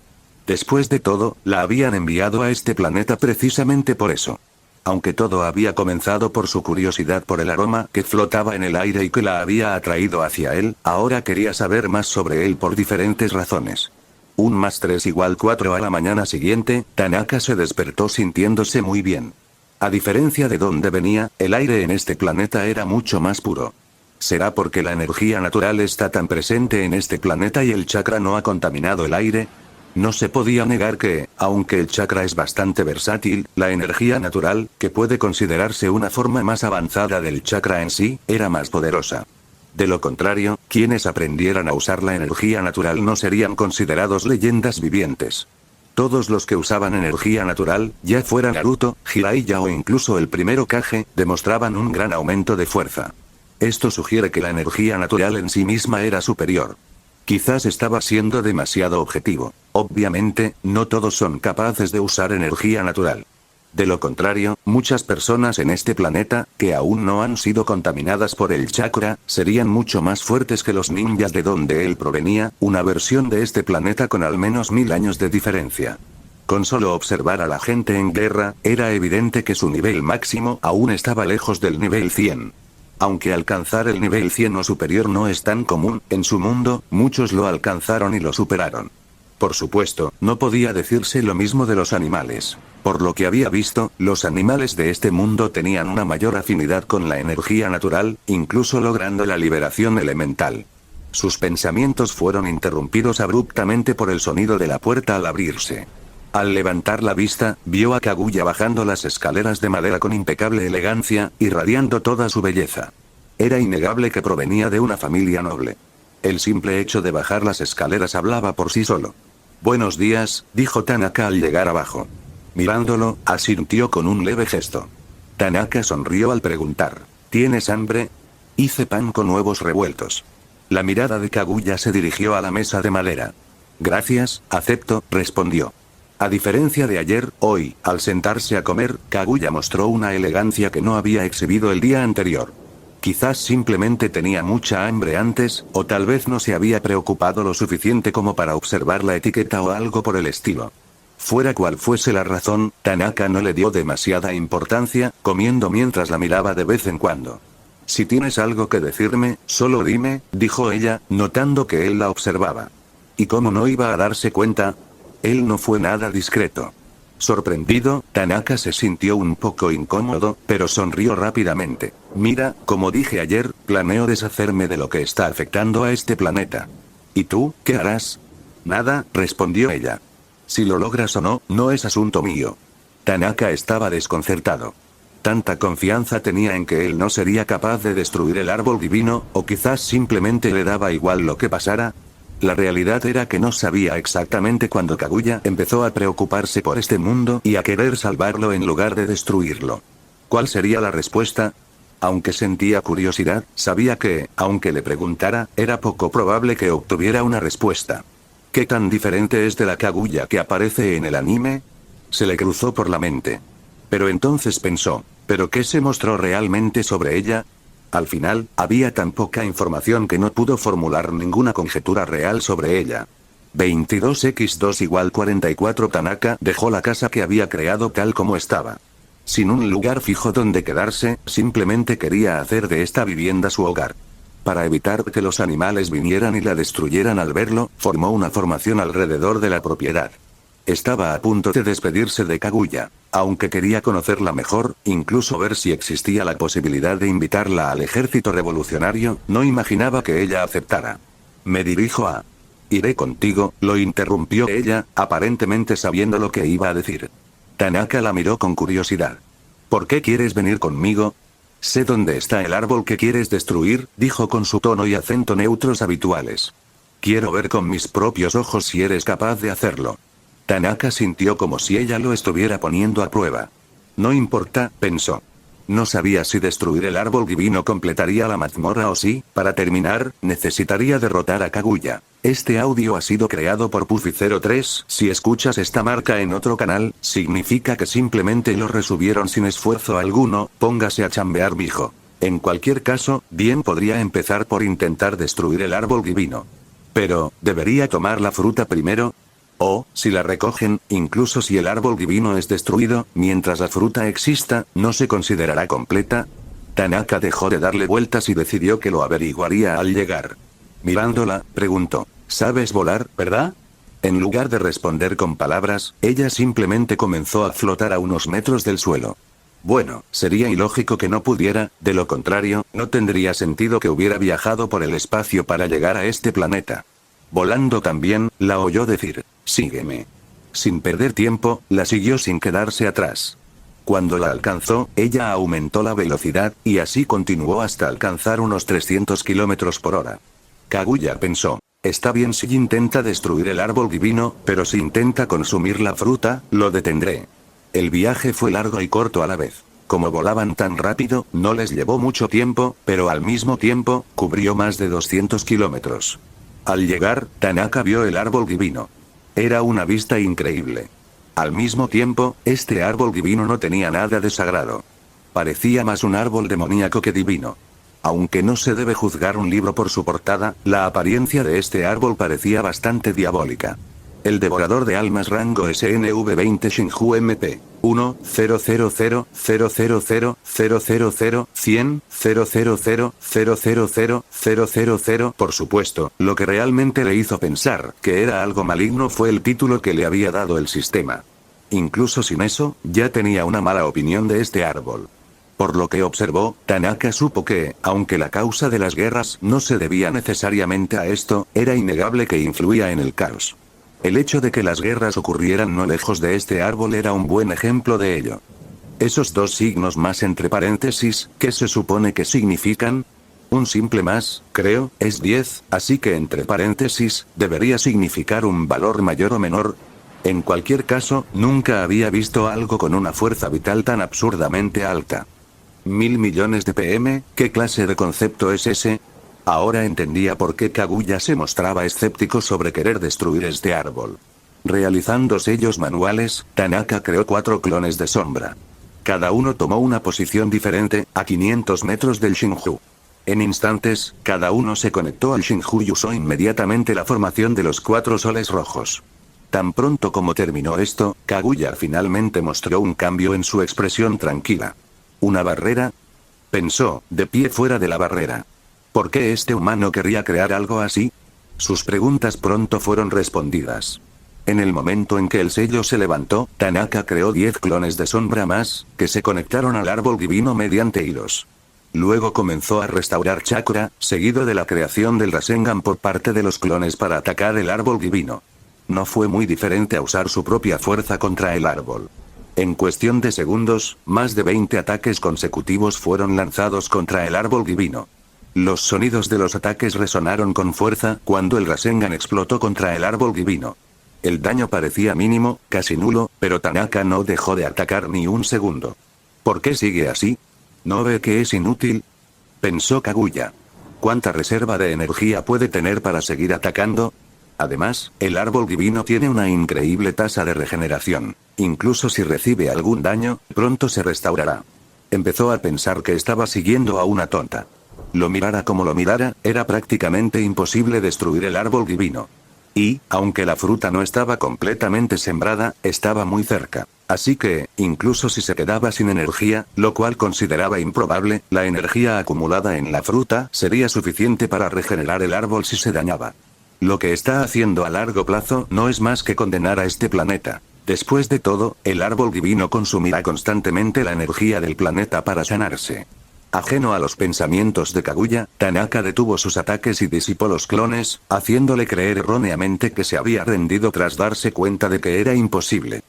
Después de todo, la habían enviado a este planeta precisamente por eso. Aunque todo había comenzado por su curiosidad por el aroma que flotaba en el aire y que la había atraído hacia él, ahora quería saber más sobre él por diferentes razones. 1 más 3 = 4 a la mañana siguiente, Tanaka se despertó sintiéndose muy bien. A diferencia de donde venía, el aire en este planeta era mucho más puro. ¿Será porque la energía natural está tan presente en este planeta y el chakra no ha contaminado el aire? No se podía negar que, aunque el chakra es bastante versátil, la energía natural, que puede considerarse una forma más avanzada del chakra en sí, era más poderosa. De lo contrario, quienes aprendieran a usar la energía natural no serían considerados leyendas vivientes. Todos los que usaban energía natural, ya fuera Naruto, Jiraiya o incluso el primer Hokage, demostraban un gran aumento de fuerza. Esto sugiere que la energía natural en sí misma era superior. Quizás estaba siendo demasiado objetivo. Obviamente, no todos son capaces de usar energía natural. De lo contrario, muchas personas en este planeta, que aún no han sido contaminadas por el chakra, serían mucho más fuertes que los ninjas de donde él provenía, una versión de este planeta con al menos 1000 años de diferencia. Con solo observar a la gente en guerra, era evidente que su nivel máximo aún estaba lejos del nivel 100. Aunque alcanzar el nivel 100 o superior no es tan común, en su mundo, muchos lo alcanzaron y lo superaron. Por supuesto, no podía decirse lo mismo de los animales. Por lo que había visto, los animales de este mundo tenían una mayor afinidad con la energía natural, incluso logrando la liberación elemental. Sus pensamientos fueron interrumpidos abruptamente por el sonido de la puerta al abrirse. Al levantar la vista, vio a Kaguya bajando las escaleras de madera con impecable elegancia, irradiando toda su belleza. Era innegable que provenía de una familia noble. El simple hecho de bajar las escaleras hablaba por sí solo. «Buenos días», dijo Tanaka al llegar abajo. Mirándolo, asintió con un leve gesto. Tanaka sonrió al preguntar: «¿Tienes hambre?» «Hice pan con huevos revueltos». La mirada de Kaguya se dirigió a la mesa de madera. «Gracias, acepto», respondió. A diferencia de ayer, hoy, al sentarse a comer, Kaguya mostró una elegancia que no había exhibido el día anterior. Quizás simplemente tenía mucha hambre antes, o tal vez no se había preocupado lo suficiente como para observar la etiqueta o algo por el estilo. Fuera cual fuese la razón, Tanaka no le dio demasiada importancia, comiendo mientras la miraba de vez en cuando. Si tienes algo que decirme, solo dime, dijo ella, notando que él la observaba. ¿Y cómo no iba a darse cuenta? Él no fue nada discreto. Sorprendido, Tanaka se sintió un poco incómodo, pero sonrió rápidamente. Mira, como dije ayer, planeo deshacerme de lo que está afectando a este planeta. ¿Y tú, qué harás? Nada, respondió ella. Si lo logras o no, no es asunto mío. Tanaka estaba desconcertado. Tanta confianza tenía en que él no sería capaz de destruir el árbol divino, o quizás simplemente le daba igual lo que pasara. La realidad era que no sabía exactamente cuándo Kaguya empezó a preocuparse por este mundo y a querer salvarlo en lugar de destruirlo. ¿Cuál sería la respuesta? Aunque sentía curiosidad, sabía que, aunque le preguntara, era poco probable que obtuviera una respuesta. ¿Qué tan diferente es de la Kaguya que aparece en el anime? Se le cruzó por la mente. Pero entonces pensó, ¿pero qué se mostró realmente sobre ella? Al final, había tan poca información que no pudo formular ninguna conjetura real sobre ella. 22x2 = 44. Tanaka dejó la casa que había creado tal como estaba. Sin un lugar fijo donde quedarse, simplemente quería hacer de esta vivienda su hogar. Para evitar que los animales vinieran y la destruyeran al verlo, formó una formación alrededor de la propiedad. Estaba a punto de despedirse de Kaguya. Aunque quería conocerla mejor, incluso ver si existía la posibilidad de invitarla al ejército revolucionario, no imaginaba que ella aceptara. Me dirijo a... Iré contigo, lo interrumpió ella, aparentemente sabiendo lo que iba a decir. Tanaka la miró con curiosidad. ¿Por qué quieres venir conmigo? Sé dónde está el árbol que quieres destruir, dijo con su tono y acento neutros habituales. Quiero ver con mis propios ojos si eres capaz de hacerlo. Tanaka sintió como si ella lo estuviera poniendo a prueba. No importa, pensó. No sabía si destruir el árbol divino completaría la mazmorra o si, para terminar, necesitaría derrotar a Kaguya. Este audio ha sido creado por Puffy03. Si escuchas esta marca en otro canal, significa que simplemente lo resubieron sin esfuerzo alguno. Póngase a chambear, mijo. En cualquier caso, bien podría empezar por intentar destruir el árbol divino. Pero, ¿debería tomar la fruta primero? O, si la recogen, incluso si el árbol divino es destruido, mientras la fruta exista, ¿no se considerará completa? Tanaka dejó de darle vueltas y decidió que lo averiguaría al llegar. Mirándola, preguntó, ¿sabes volar, verdad? En lugar de responder con palabras, ella simplemente comenzó a flotar a unos metros del suelo. Bueno, sería ilógico que no pudiera, de lo contrario, no tendría sentido que hubiera viajado por el espacio para llegar a este planeta. Volando también, la oyó decir, sígueme. Sin perder tiempo, la siguió sin quedarse atrás. Cuando la alcanzó, ella aumentó la velocidad, y así continuó hasta alcanzar unos 300 km por hora. Kaguya pensó, está bien si intenta destruir el árbol divino, pero si intenta consumir la fruta, lo detendré. El viaje fue largo y corto a la vez. Como volaban tan rápido, no les llevó mucho tiempo, pero al mismo tiempo, cubrió más de 200 kilómetros. Al llegar, Tanaka vio el árbol divino. Era una vista increíble. Al mismo tiempo, este árbol divino no tenía nada de sagrado. Parecía más un árbol demoníaco que divino. Aunque no se debe juzgar un libro por su portada, la apariencia de este árbol parecía bastante diabólica. El devorador de almas rango SNV20 Shinju MP. 1, 000, 000, 000, 000, 100, 000, 000. Por supuesto, lo que realmente le hizo pensar que era algo maligno fue el título que le había dado el sistema. Incluso sin eso, ya tenía una mala opinión de este árbol. Por lo que observó, Tanaka supo que, aunque la causa de las guerras no se debía necesariamente a esto, era innegable que influía en el caos. El hecho de que las guerras ocurrieran no lejos de este árbol era un buen ejemplo de ello. Esos dos signos más entre paréntesis, ¿qué se supone que significan? Un simple más, creo, es 10, así que entre paréntesis, debería significar un valor mayor o menor. En cualquier caso, nunca había visto algo con una fuerza vital tan absurdamente alta. 1000 millones de PM, ¿qué clase de concepto es ese? Ahora entendía por qué Kaguya se mostraba escéptico sobre querer destruir este árbol. Realizando sellos manuales, Tanaka creó 4 clones de sombra. Cada uno tomó una posición diferente, a 500 metros del Shinju. En instantes, cada uno se conectó al Shinju y usó inmediatamente la formación de los 4 soles rojos. Tan pronto como terminó esto, Kaguya finalmente mostró un cambio en su expresión tranquila. ¿Una barrera? Pensó, de pie fuera de la barrera. ¿Por qué este humano querría crear algo así? Sus preguntas pronto fueron respondidas. En el momento en que el sello se levantó, Tanaka creó 10 clones de sombra más, que se conectaron al árbol divino mediante hilos. Luego comenzó a restaurar chakra, seguido de la creación del Rasengan por parte de los clones para atacar el árbol divino. No fue muy diferente a usar su propia fuerza contra el árbol. En cuestión de segundos, más de 20 ataques consecutivos fueron lanzados contra el árbol divino. Los sonidos de los ataques resonaron con fuerza cuando el Rasengan explotó contra el árbol divino. El daño parecía mínimo, casi nulo, pero Tanaka no dejó de atacar ni un segundo. ¿Por qué sigue así? ¿No ve que es inútil? Pensó Kaguya. ¿Cuánta reserva de energía puede tener para seguir atacando? Además, el árbol divino tiene una increíble tasa de regeneración. Incluso si recibe algún daño, pronto se restaurará. Empezó a pensar que estaba siguiendo a una tonta. Lo mirara como lo mirara, era prácticamente imposible destruir el árbol divino. Y, aunque la fruta no estaba completamente sembrada, estaba muy cerca. Así que, incluso si se quedaba sin energía, lo cual consideraba improbable, la energía acumulada en la fruta sería suficiente para regenerar el árbol si se dañaba. Lo que está haciendo a largo plazo no es más que condenar a este planeta. Después de todo, el árbol divino consumirá constantemente la energía del planeta para sanarse. Ajeno a los pensamientos de Kaguya, Tanaka detuvo sus ataques y disipó los clones, haciéndole creer erróneamente que se había rendido tras darse cuenta de que era imposible.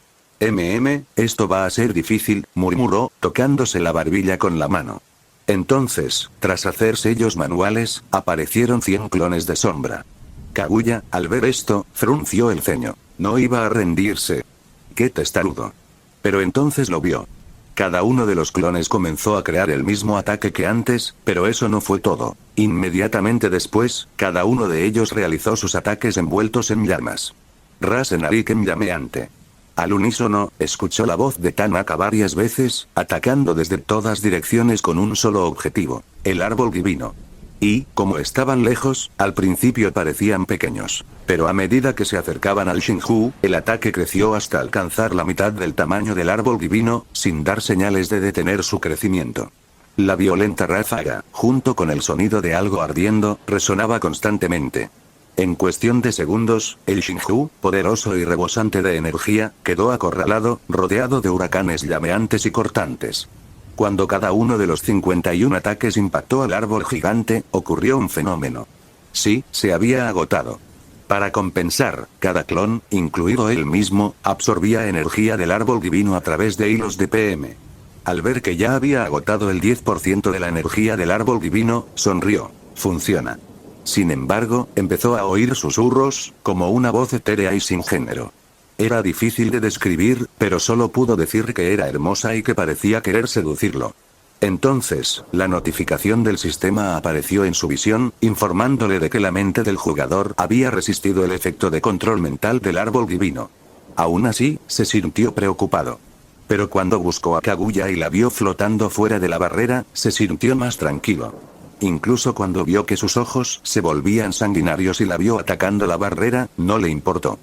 Esto va a ser difícil, murmuró, tocándose la barbilla con la mano. Entonces, tras hacer sellos manuales, aparecieron 100 clones de sombra. Kaguya, al ver esto, frunció el ceño. No iba a rendirse. ¡Qué testarudo! Pero entonces lo vio. Cada uno de los clones comenzó a crear el mismo ataque que antes, pero eso no fue todo. Inmediatamente después, cada uno de ellos realizó sus ataques envueltos en llamas. Rasengan llameante. Al unísono, escuchó la voz de Tanaka varias veces, atacando desde todas direcciones con un solo objetivo: el árbol divino. Y, como estaban lejos, al principio parecían pequeños. Pero a medida que se acercaban al Shinju, el ataque creció hasta alcanzar la mitad del tamaño del árbol divino, sin dar señales de detener su crecimiento. La violenta ráfaga, junto con el sonido de algo ardiendo, resonaba constantemente. En cuestión de segundos, el Shinju, poderoso y rebosante de energía, quedó acorralado, rodeado de huracanes llameantes y cortantes. Cuando cada uno de los 51 ataques impactó al árbol gigante, ocurrió un fenómeno. Sí, se había agotado. Para compensar, cada clon, incluido él mismo, absorbía energía del árbol divino a través de hilos de PM. Al ver que ya había agotado el 10% de la energía del árbol divino, sonrió. Funciona. Sin embargo, empezó a oír susurros, como una voz etérea y sin género. Era difícil de describir, pero solo pudo decir que era hermosa y que parecía querer seducirlo. Entonces, la notificación del sistema apareció en su visión, informándole de que la mente del jugador había resistido el efecto de control mental del árbol divino. Aún así, se sintió preocupado. Pero cuando buscó a Kaguya y la vio flotando fuera de la barrera, se sintió más tranquilo. Incluso cuando vio que sus ojos se volvían sanguinarios y la vio atacando la barrera, no le importó.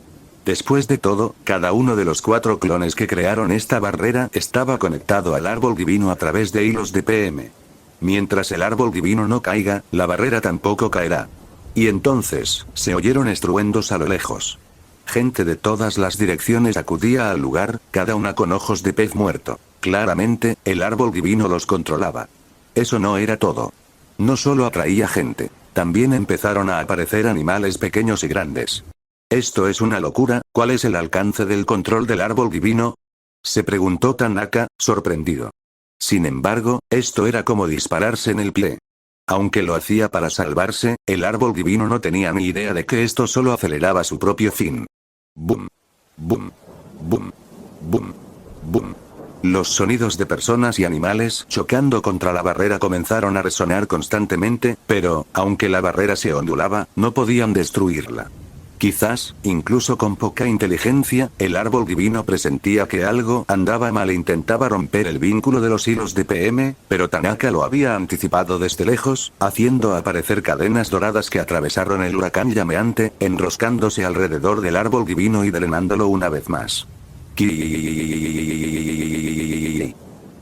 Después de todo, cada uno de los 4 clones que crearon esta barrera estaba conectado al árbol divino a través de hilos de PM. Mientras el árbol divino no caiga, la barrera tampoco caerá. Y entonces, se oyeron estruendos a lo lejos. Gente de todas las direcciones acudía al lugar, cada una con ojos de pez muerto. Claramente, el árbol divino los controlaba. Eso no era todo. No solo atraía gente, también empezaron a aparecer animales pequeños y grandes. Esto es una locura, ¿cuál es el alcance del control del árbol divino? Se preguntó Tanaka, sorprendido. Sin embargo, esto era como dispararse en el pie. Aunque lo hacía para salvarse, el árbol divino no tenía ni idea de que esto solo aceleraba su propio fin. Boom. Boom. Boom. Boom. Boom. Los sonidos de personas y animales chocando contra la barrera comenzaron a resonar constantemente, pero, aunque la barrera se ondulaba, no podían destruirla. Quizás, incluso con poca inteligencia, el árbol divino presentía que algo andaba mal e intentaba romper el vínculo de los hilos de PM, pero Tanaka lo había anticipado desde lejos, haciendo aparecer cadenas doradas que atravesaron el huracán llameante, enroscándose alrededor del árbol divino y drenándolo una vez más.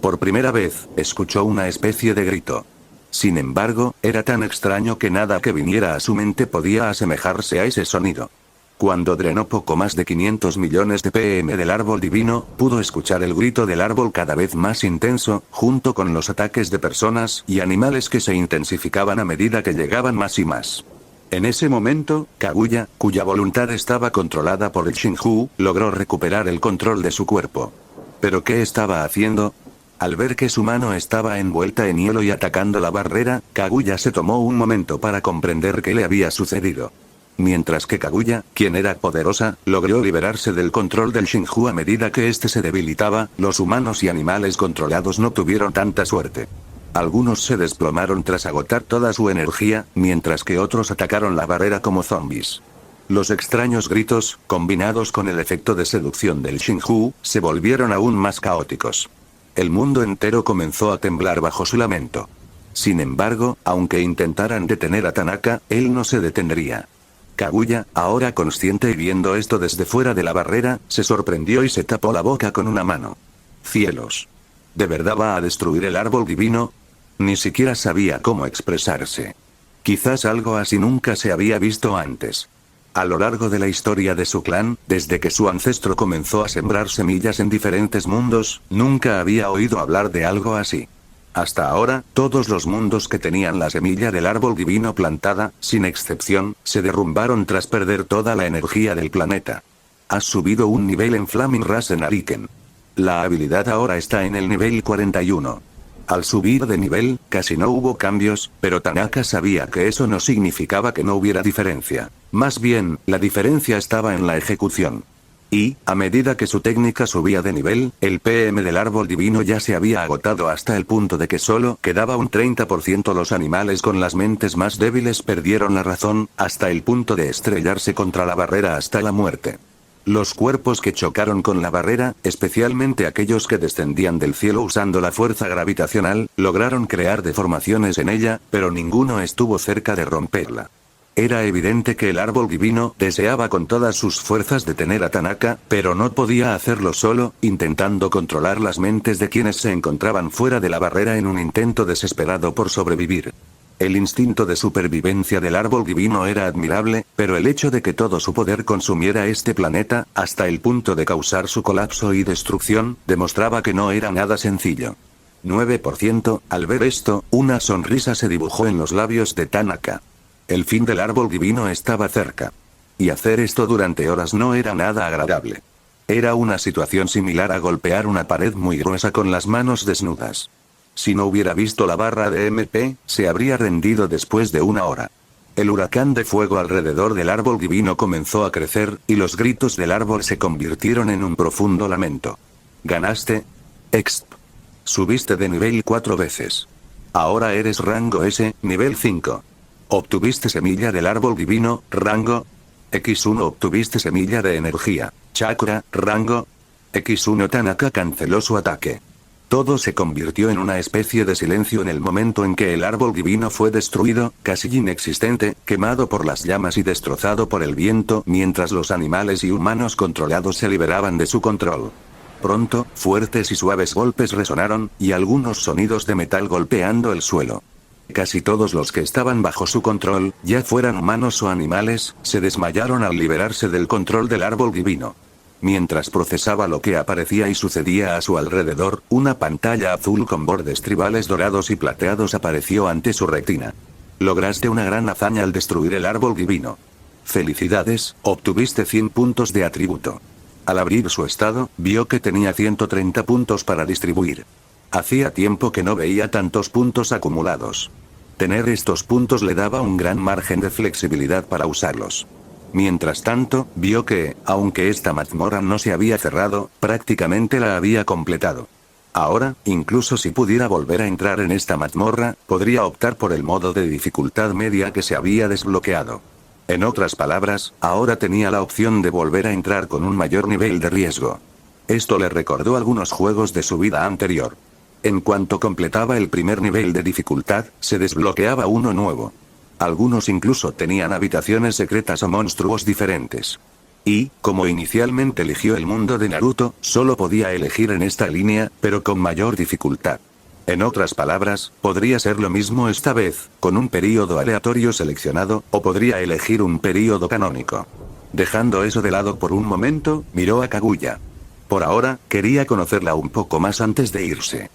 Por primera vez, escuchó una especie de grito. Sin embargo, era tan extraño que nada que viniera a su mente podía asemejarse a ese sonido. Cuando drenó poco más de 500 millones de ppm del árbol divino, pudo escuchar el grito del árbol cada vez más intenso, junto con los ataques de personas y animales que se intensificaban a medida que llegaban más y más. En ese momento, Kaguya, cuya voluntad estaba controlada por el Shinju, logró recuperar el control de su cuerpo. ¿Pero qué estaba haciendo? Al ver que su mano estaba envuelta en hielo y atacando la barrera, Kaguya se tomó un momento para comprender qué le había sucedido. Mientras que Kaguya, quien era poderosa, logró liberarse del control del Shinju a medida que éste se debilitaba, los humanos y animales controlados no tuvieron tanta suerte. Algunos se desplomaron tras agotar toda su energía, mientras que otros atacaron la barrera como zombies. Los extraños gritos, combinados con el efecto de seducción del Shinju, se volvieron aún más caóticos. El mundo entero comenzó a temblar bajo su lamento. Sin embargo, aunque intentaran detener a Tanaka, él no se detendría. Kaguya, ahora consciente y viendo esto desde fuera de la barrera, se sorprendió y se tapó la boca con una mano. ¡Cielos! ¿De verdad va a destruir el árbol divino? Ni siquiera sabía cómo expresarse. Quizás algo así nunca se había visto antes. A lo largo de la historia de su clan, desde que su ancestro comenzó a sembrar semillas en diferentes mundos, nunca había oído hablar de algo así. Hasta ahora, todos los mundos que tenían la semilla del árbol divino plantada, sin excepción, se derrumbaron tras perder toda la energía del planeta. Has subido un nivel en Flaming Rasen Ariken. La habilidad ahora está en el nivel 41. Al subir de nivel, casi no hubo cambios, pero Tanaka sabía que eso no significaba que no hubiera diferencia. Más bien, la diferencia estaba en la ejecución. Y, a medida que su técnica subía de nivel, el PM del árbol divino ya se había agotado hasta el punto de que solo quedaba un 30%. Los animales con las mentes más débiles perdieron la razón, hasta el punto de estrellarse contra la barrera hasta la muerte. Los cuerpos que chocaron con la barrera, especialmente aquellos que descendían del cielo usando la fuerza gravitacional, lograron crear deformaciones en ella, pero ninguno estuvo cerca de romperla. Era evidente que el árbol divino deseaba con todas sus fuerzas detener a Tanaka, pero no podía hacerlo solo, intentando controlar las mentes de quienes se encontraban fuera de la barrera en un intento desesperado por sobrevivir. El instinto de supervivencia del árbol divino era admirable, pero el hecho de que todo su poder consumiera este planeta, hasta el punto de causar su colapso y destrucción, demostraba que no era nada sencillo. 9%, al ver esto, una sonrisa se dibujó en los labios de Tanaka. El fin del árbol divino estaba cerca. Y hacer esto durante horas no era nada agradable. Era una situación similar a golpear una pared muy gruesa con las manos desnudas. Si no hubiera visto la barra de MP, se habría rendido después de una hora. El huracán de fuego alrededor del árbol divino comenzó a crecer, y los gritos del árbol se convirtieron en un profundo lamento. Ganaste. Exp. Subiste de nivel 4 veces. Ahora eres rango S, nivel 5. Obtuviste semilla del árbol divino, rango X1. Obtuviste semilla de energía, chakra, rango X1. Tanaka canceló su ataque. Todo se convirtió en una especie de silencio en el momento en que el árbol divino fue destruido, casi inexistente, quemado por las llamas y destrozado por el viento, mientras los animales y humanos controlados se liberaban de su control. Pronto, fuertes y suaves golpes resonaron, y algunos sonidos de metal golpeando el suelo. Casi todos los que estaban bajo su control, ya fueran humanos o animales, se desmayaron al liberarse del control del árbol divino. Mientras procesaba lo que aparecía y sucedía a su alrededor, una pantalla azul con bordes tribales dorados y plateados apareció ante su retina. Lograste una gran hazaña al destruir el árbol divino. Felicidades, obtuviste 100 puntos de atributo. Al abrir su estado, vio que tenía 130 puntos para distribuir. Hacía tiempo que no veía tantos puntos acumulados. Tener estos puntos le daba un gran margen de flexibilidad para usarlos. Mientras tanto, vio que, aunque esta mazmorra no se había cerrado, prácticamente la había completado. Ahora, incluso si pudiera volver a entrar en esta mazmorra, podría optar por el modo de dificultad media que se había desbloqueado. En otras palabras, ahora tenía la opción de volver a entrar con un mayor nivel de riesgo. Esto le recordó algunos juegos de su vida anterior. En cuanto completaba el primer nivel de dificultad, se desbloqueaba uno nuevo. Algunos incluso tenían habitaciones secretas o monstruos diferentes. Y, como inicialmente eligió el mundo de Naruto, solo podía elegir en esta línea, pero con mayor dificultad. En otras palabras, podría ser lo mismo esta vez, con un período aleatorio seleccionado, o podría elegir un período canónico. Dejando eso de lado por un momento, miró a Kaguya. Por ahora, quería conocerla un poco más antes de irse.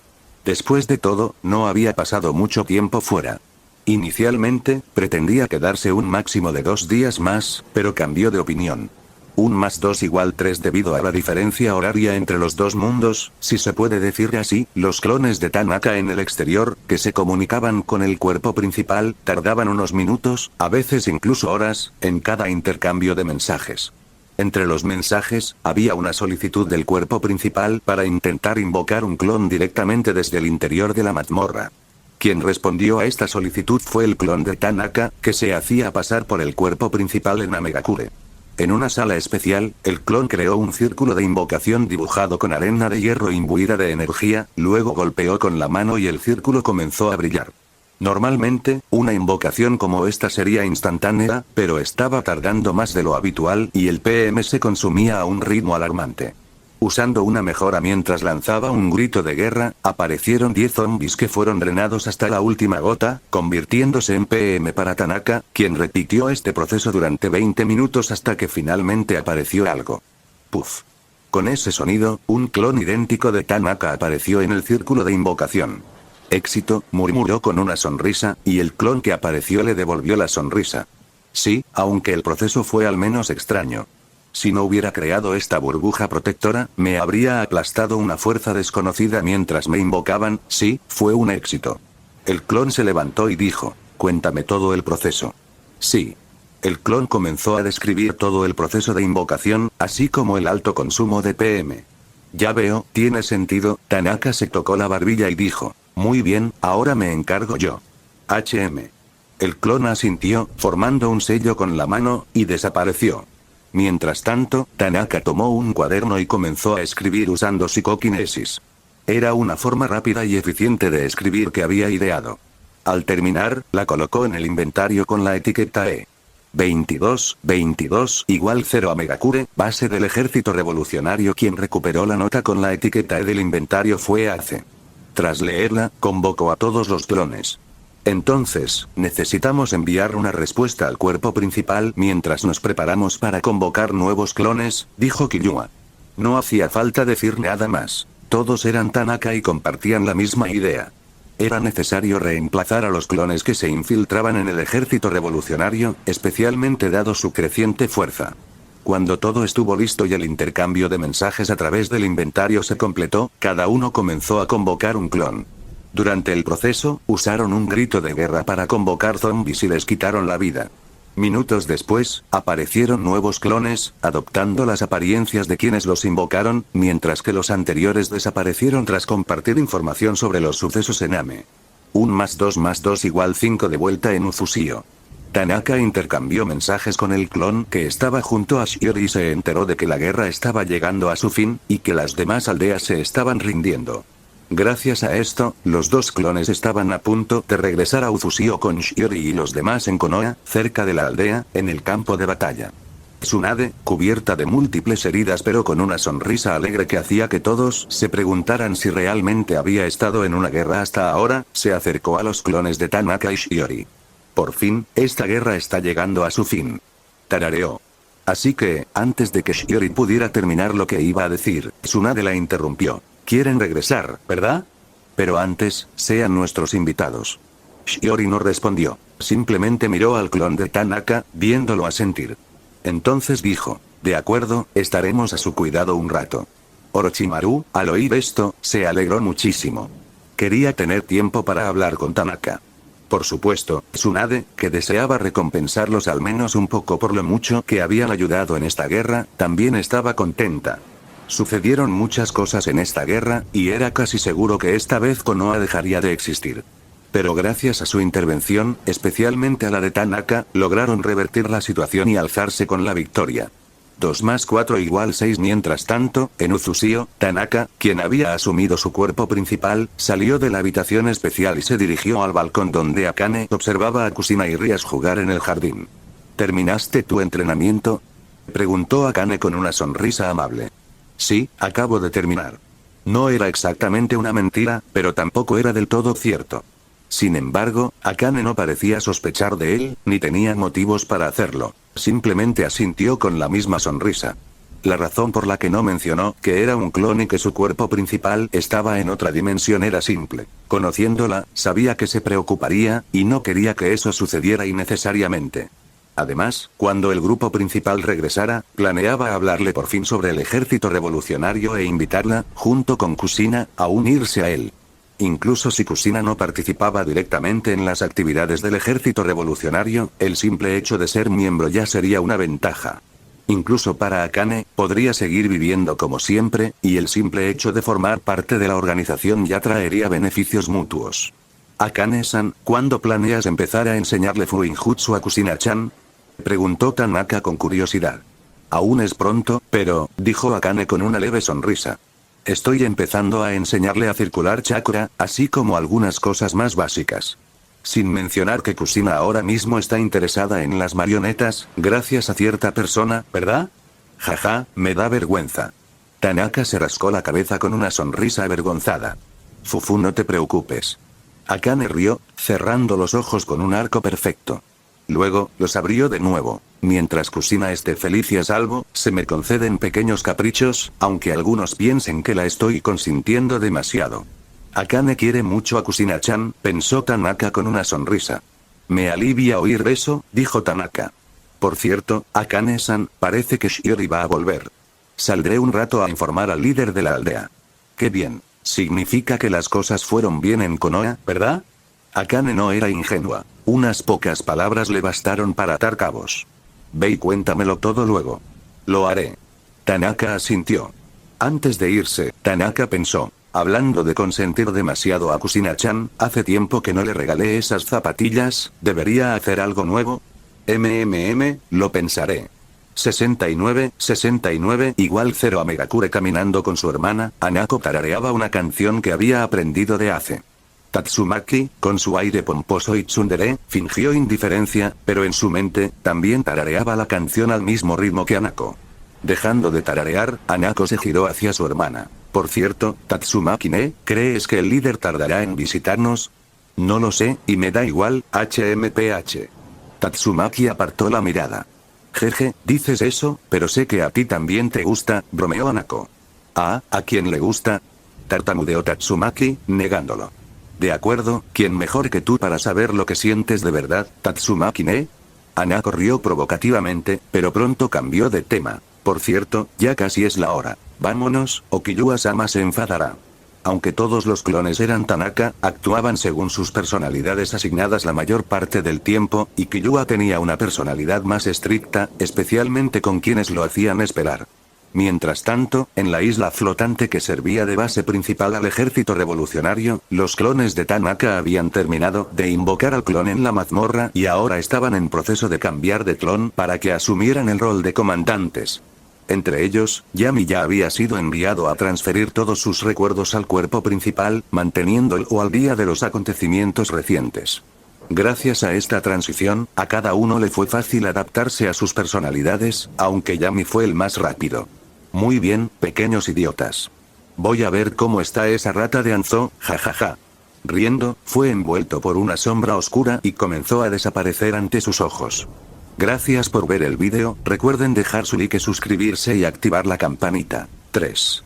Después de todo, no había pasado mucho tiempo fuera. Inicialmente, pretendía quedarse un máximo de 2 días más, pero cambió de opinión. 1 más 2 igual 3 debido a la diferencia horaria entre los dos mundos, si se puede decir así, los clones de Tanaka en el exterior, que se comunicaban con el cuerpo principal, tardaban unos minutos, a veces incluso horas, en cada intercambio de mensajes. Entre los mensajes, había una solicitud del cuerpo principal para intentar invocar un clon directamente desde el interior de la mazmorra. Quien respondió a esta solicitud fue el clon de Tanaka, que se hacía pasar por el cuerpo principal en Amegakure. En una sala especial, el clon creó un círculo de invocación dibujado con arena de hierro imbuida de energía, luego golpeó con la mano y el círculo comenzó a brillar. Normalmente, una invocación como esta sería instantánea, pero estaba tardando más de lo habitual y el PM se consumía a un ritmo alarmante. Usando una mejora mientras lanzaba un grito de guerra, aparecieron 10 zombies que fueron drenados hasta la última gota, convirtiéndose en PM para Tanaka, quien repitió este proceso durante 20 minutos hasta que finalmente apareció algo. Puff. Con ese sonido, un clon idéntico de Tanaka apareció en el círculo de invocación. Éxito, murmuró con una sonrisa, y el clon que apareció le devolvió la sonrisa. Sí, aunque el proceso fue al menos extraño. Si no hubiera creado esta burbuja protectora, me habría aplastado una fuerza desconocida mientras me invocaban. Sí, fue un éxito. El clon se levantó y dijo, cuéntame todo el proceso. Sí. El clon comenzó a describir todo el proceso de invocación, así como el alto consumo de PM. Ya veo, tiene sentido. Tanaka se tocó la barbilla y dijo, muy bien, ahora me encargo yo. HM. El clon asintió, formando un sello con la mano, y desapareció. Mientras tanto, Tanaka tomó un cuaderno y comenzó a escribir usando psicoquinesis. Era una forma rápida y eficiente de escribir que había ideado. Al terminar, la colocó en el inventario con la etiqueta E. 22 igual 0 a Megakure, base del ejército revolucionario. Quien recuperó la nota con la etiqueta E del inventario fue Ace. Tras leerla, convocó a todos los clones. Entonces, necesitamos enviar una respuesta al cuerpo principal mientras nos preparamos para convocar nuevos clones, dijo Killua. No hacía falta decir nada más. Todos eran Tanaka y compartían la misma idea. Era necesario reemplazar a los clones que se infiltraban en el ejército revolucionario, especialmente dado su creciente fuerza. Cuando todo estuvo listo y el intercambio de mensajes a través del inventario se completó, cada uno comenzó a convocar un clon. Durante el proceso, usaron un grito de guerra para convocar zombies y les quitaron la vida. Minutos después, aparecieron nuevos clones, adoptando las apariencias de quienes los invocaron, mientras que los anteriores desaparecieron tras compartir información sobre los sucesos en Ame. 1 más 2 igual 5 de vuelta en Uzusio. Tanaka intercambió mensajes con el clon que estaba junto a Shiori y se enteró de que la guerra estaba llegando a su fin, y que las demás aldeas se estaban rindiendo. Gracias a esto, los dos clones estaban a punto de regresar a Uzusio con Shiori y los demás en Konoha, cerca de la aldea, en el campo de batalla. Tsunade, cubierta de múltiples heridas pero con una sonrisa alegre que hacía que todos se preguntaran si realmente había estado en una guerra hasta ahora, se acercó a los clones de Tanaka y Shiori. Por fin, esta guerra está llegando a su fin. Tarareó. Así que, antes de que Shiori pudiera terminar lo que iba a decir, Tsunade la interrumpió. Quieren regresar, ¿verdad? Pero antes, sean nuestros invitados. Shiori no respondió, simplemente miró al clon de Tanaka, viéndolo asentir. Entonces dijo, de acuerdo, estaremos a su cuidado un rato. Orochimaru, al oír esto, se alegró muchísimo. Quería tener tiempo para hablar con Tanaka. Por supuesto, Tsunade, que deseaba recompensarlos al menos un poco por lo mucho que habían ayudado en esta guerra, también estaba contenta. Sucedieron muchas cosas en esta guerra, y era casi seguro que esta vez Konoha dejaría de existir. Pero gracias a su intervención, especialmente a la de Tanaka, lograron revertir la situación y alzarse con la victoria. 2 más 4 igual 6. Mientras tanto, en Uzusio, Tanaka, quien había asumido su cuerpo principal, salió de la habitación especial y se dirigió al balcón donde Akane observaba a Kusina y Rias jugar en el jardín. ¿Terminaste tu entrenamiento? Preguntó Akane con una sonrisa amable. Sí, acabo de terminar. No era exactamente una mentira, pero tampoco era del todo cierto. Sin embargo, Akane no parecía sospechar de él, ni tenía motivos para hacerlo. Simplemente asintió con la misma sonrisa. La razón por la que no mencionó que era un clon y que su cuerpo principal estaba en otra dimensión era simple. Conociéndola, sabía que se preocuparía, y no quería que eso sucediera innecesariamente. Además, cuando el grupo principal regresara, planeaba hablarle por fin sobre el ejército revolucionario e invitarla, junto con Kusina, a unirse a él. Incluso si Kusina no participaba directamente en las actividades del ejército revolucionario, el simple hecho de ser miembro ya sería una ventaja. Incluso para Akane, podría seguir viviendo como siempre, y el simple hecho de formar parte de la organización ya traería beneficios mutuos. Akane-san, ¿cuándo planeas empezar a enseñarle Fuinjutsu a Kusina-chan? Preguntó Tanaka con curiosidad. Aún es pronto, pero, dijo Akane con una leve sonrisa. Estoy empezando a enseñarle a circular chakra, así como algunas cosas más básicas. Sin mencionar que Kusina ahora mismo está interesada en las marionetas, gracias a cierta persona, ¿verdad? Jaja, me da vergüenza. Tanaka se rascó la cabeza con una sonrisa avergonzada. Fufu, no te preocupes. Akane rió, cerrando los ojos con un arco perfecto. Luego, los abrió de nuevo. Mientras Kusina esté feliz y a salvo, se me conceden pequeños caprichos, aunque algunos piensen que la estoy consintiendo demasiado. Akane quiere mucho a Kusina-chan, pensó Tanaka con una sonrisa. Me alivia oír eso, dijo Tanaka. Por cierto, Akane-san, parece que Shiori va a volver. Saldré un rato a informar al líder de la aldea. Qué bien. Significa que las cosas fueron bien en Konoha, ¿verdad? Akane no era ingenua. Unas pocas palabras le bastaron para atar cabos. Ve y cuéntamelo todo luego. Lo haré. Tanaka asintió. Antes de irse, Tanaka pensó. Hablando de consentir demasiado a Kusina-chan, hace tiempo que no le regalé esas zapatillas, ¿debería hacer algo nuevo? Lo pensaré. 69 igual 0 a Megakure caminando con su hermana, Hanako tarareaba una canción que había aprendido de Ace. Tatsumaki, con su aire pomposo y tsundere, fingió indiferencia, pero en su mente, también tarareaba la canción al mismo ritmo que Hanako. Dejando de tararear, Hanako se giró hacia su hermana. Por cierto, Tatsumaki-ne, ¿crees que el líder tardará en visitarnos? No lo sé, y me da igual, HMPH. Tatsumaki apartó la mirada. Jeje, dices eso, pero sé que a ti también te gusta, bromeó Hanako. Ah, ¿a quién le gusta? Tartamudeó Tatsumaki, negándolo. De acuerdo, ¿quién mejor que tú para saber lo que sientes de verdad, Tatsumaki-ne? Hanako rió provocativamente, pero pronto cambió de tema. Por cierto, ya casi es la hora. Vámonos, o Killua-sama se enfadará. Aunque todos los clones eran Tanaka, actuaban según sus personalidades asignadas la mayor parte del tiempo, y Killua tenía una personalidad más estricta, especialmente con quienes lo hacían esperar. Mientras tanto, en la isla flotante que servía de base principal al ejército revolucionario, los clones de Tanaka habían terminado de invocar al clon en la mazmorra y ahora estaban en proceso de cambiar de clon para que asumieran el rol de comandantes. Entre ellos, Yami ya había sido enviado a transferir todos sus recuerdos al cuerpo principal, manteniéndolo al día de los acontecimientos recientes. Gracias a esta transición, a cada uno le fue fácil adaptarse a sus personalidades, aunque Yami fue el más rápido. Muy bien, pequeños idiotas. Voy a ver cómo está esa rata de Anzo, jajaja. Riendo, fue envuelto por una sombra oscura y comenzó a desaparecer ante sus ojos. Gracias por ver el vídeo, recuerden dejar su like, suscribirse y activar la campanita. 3.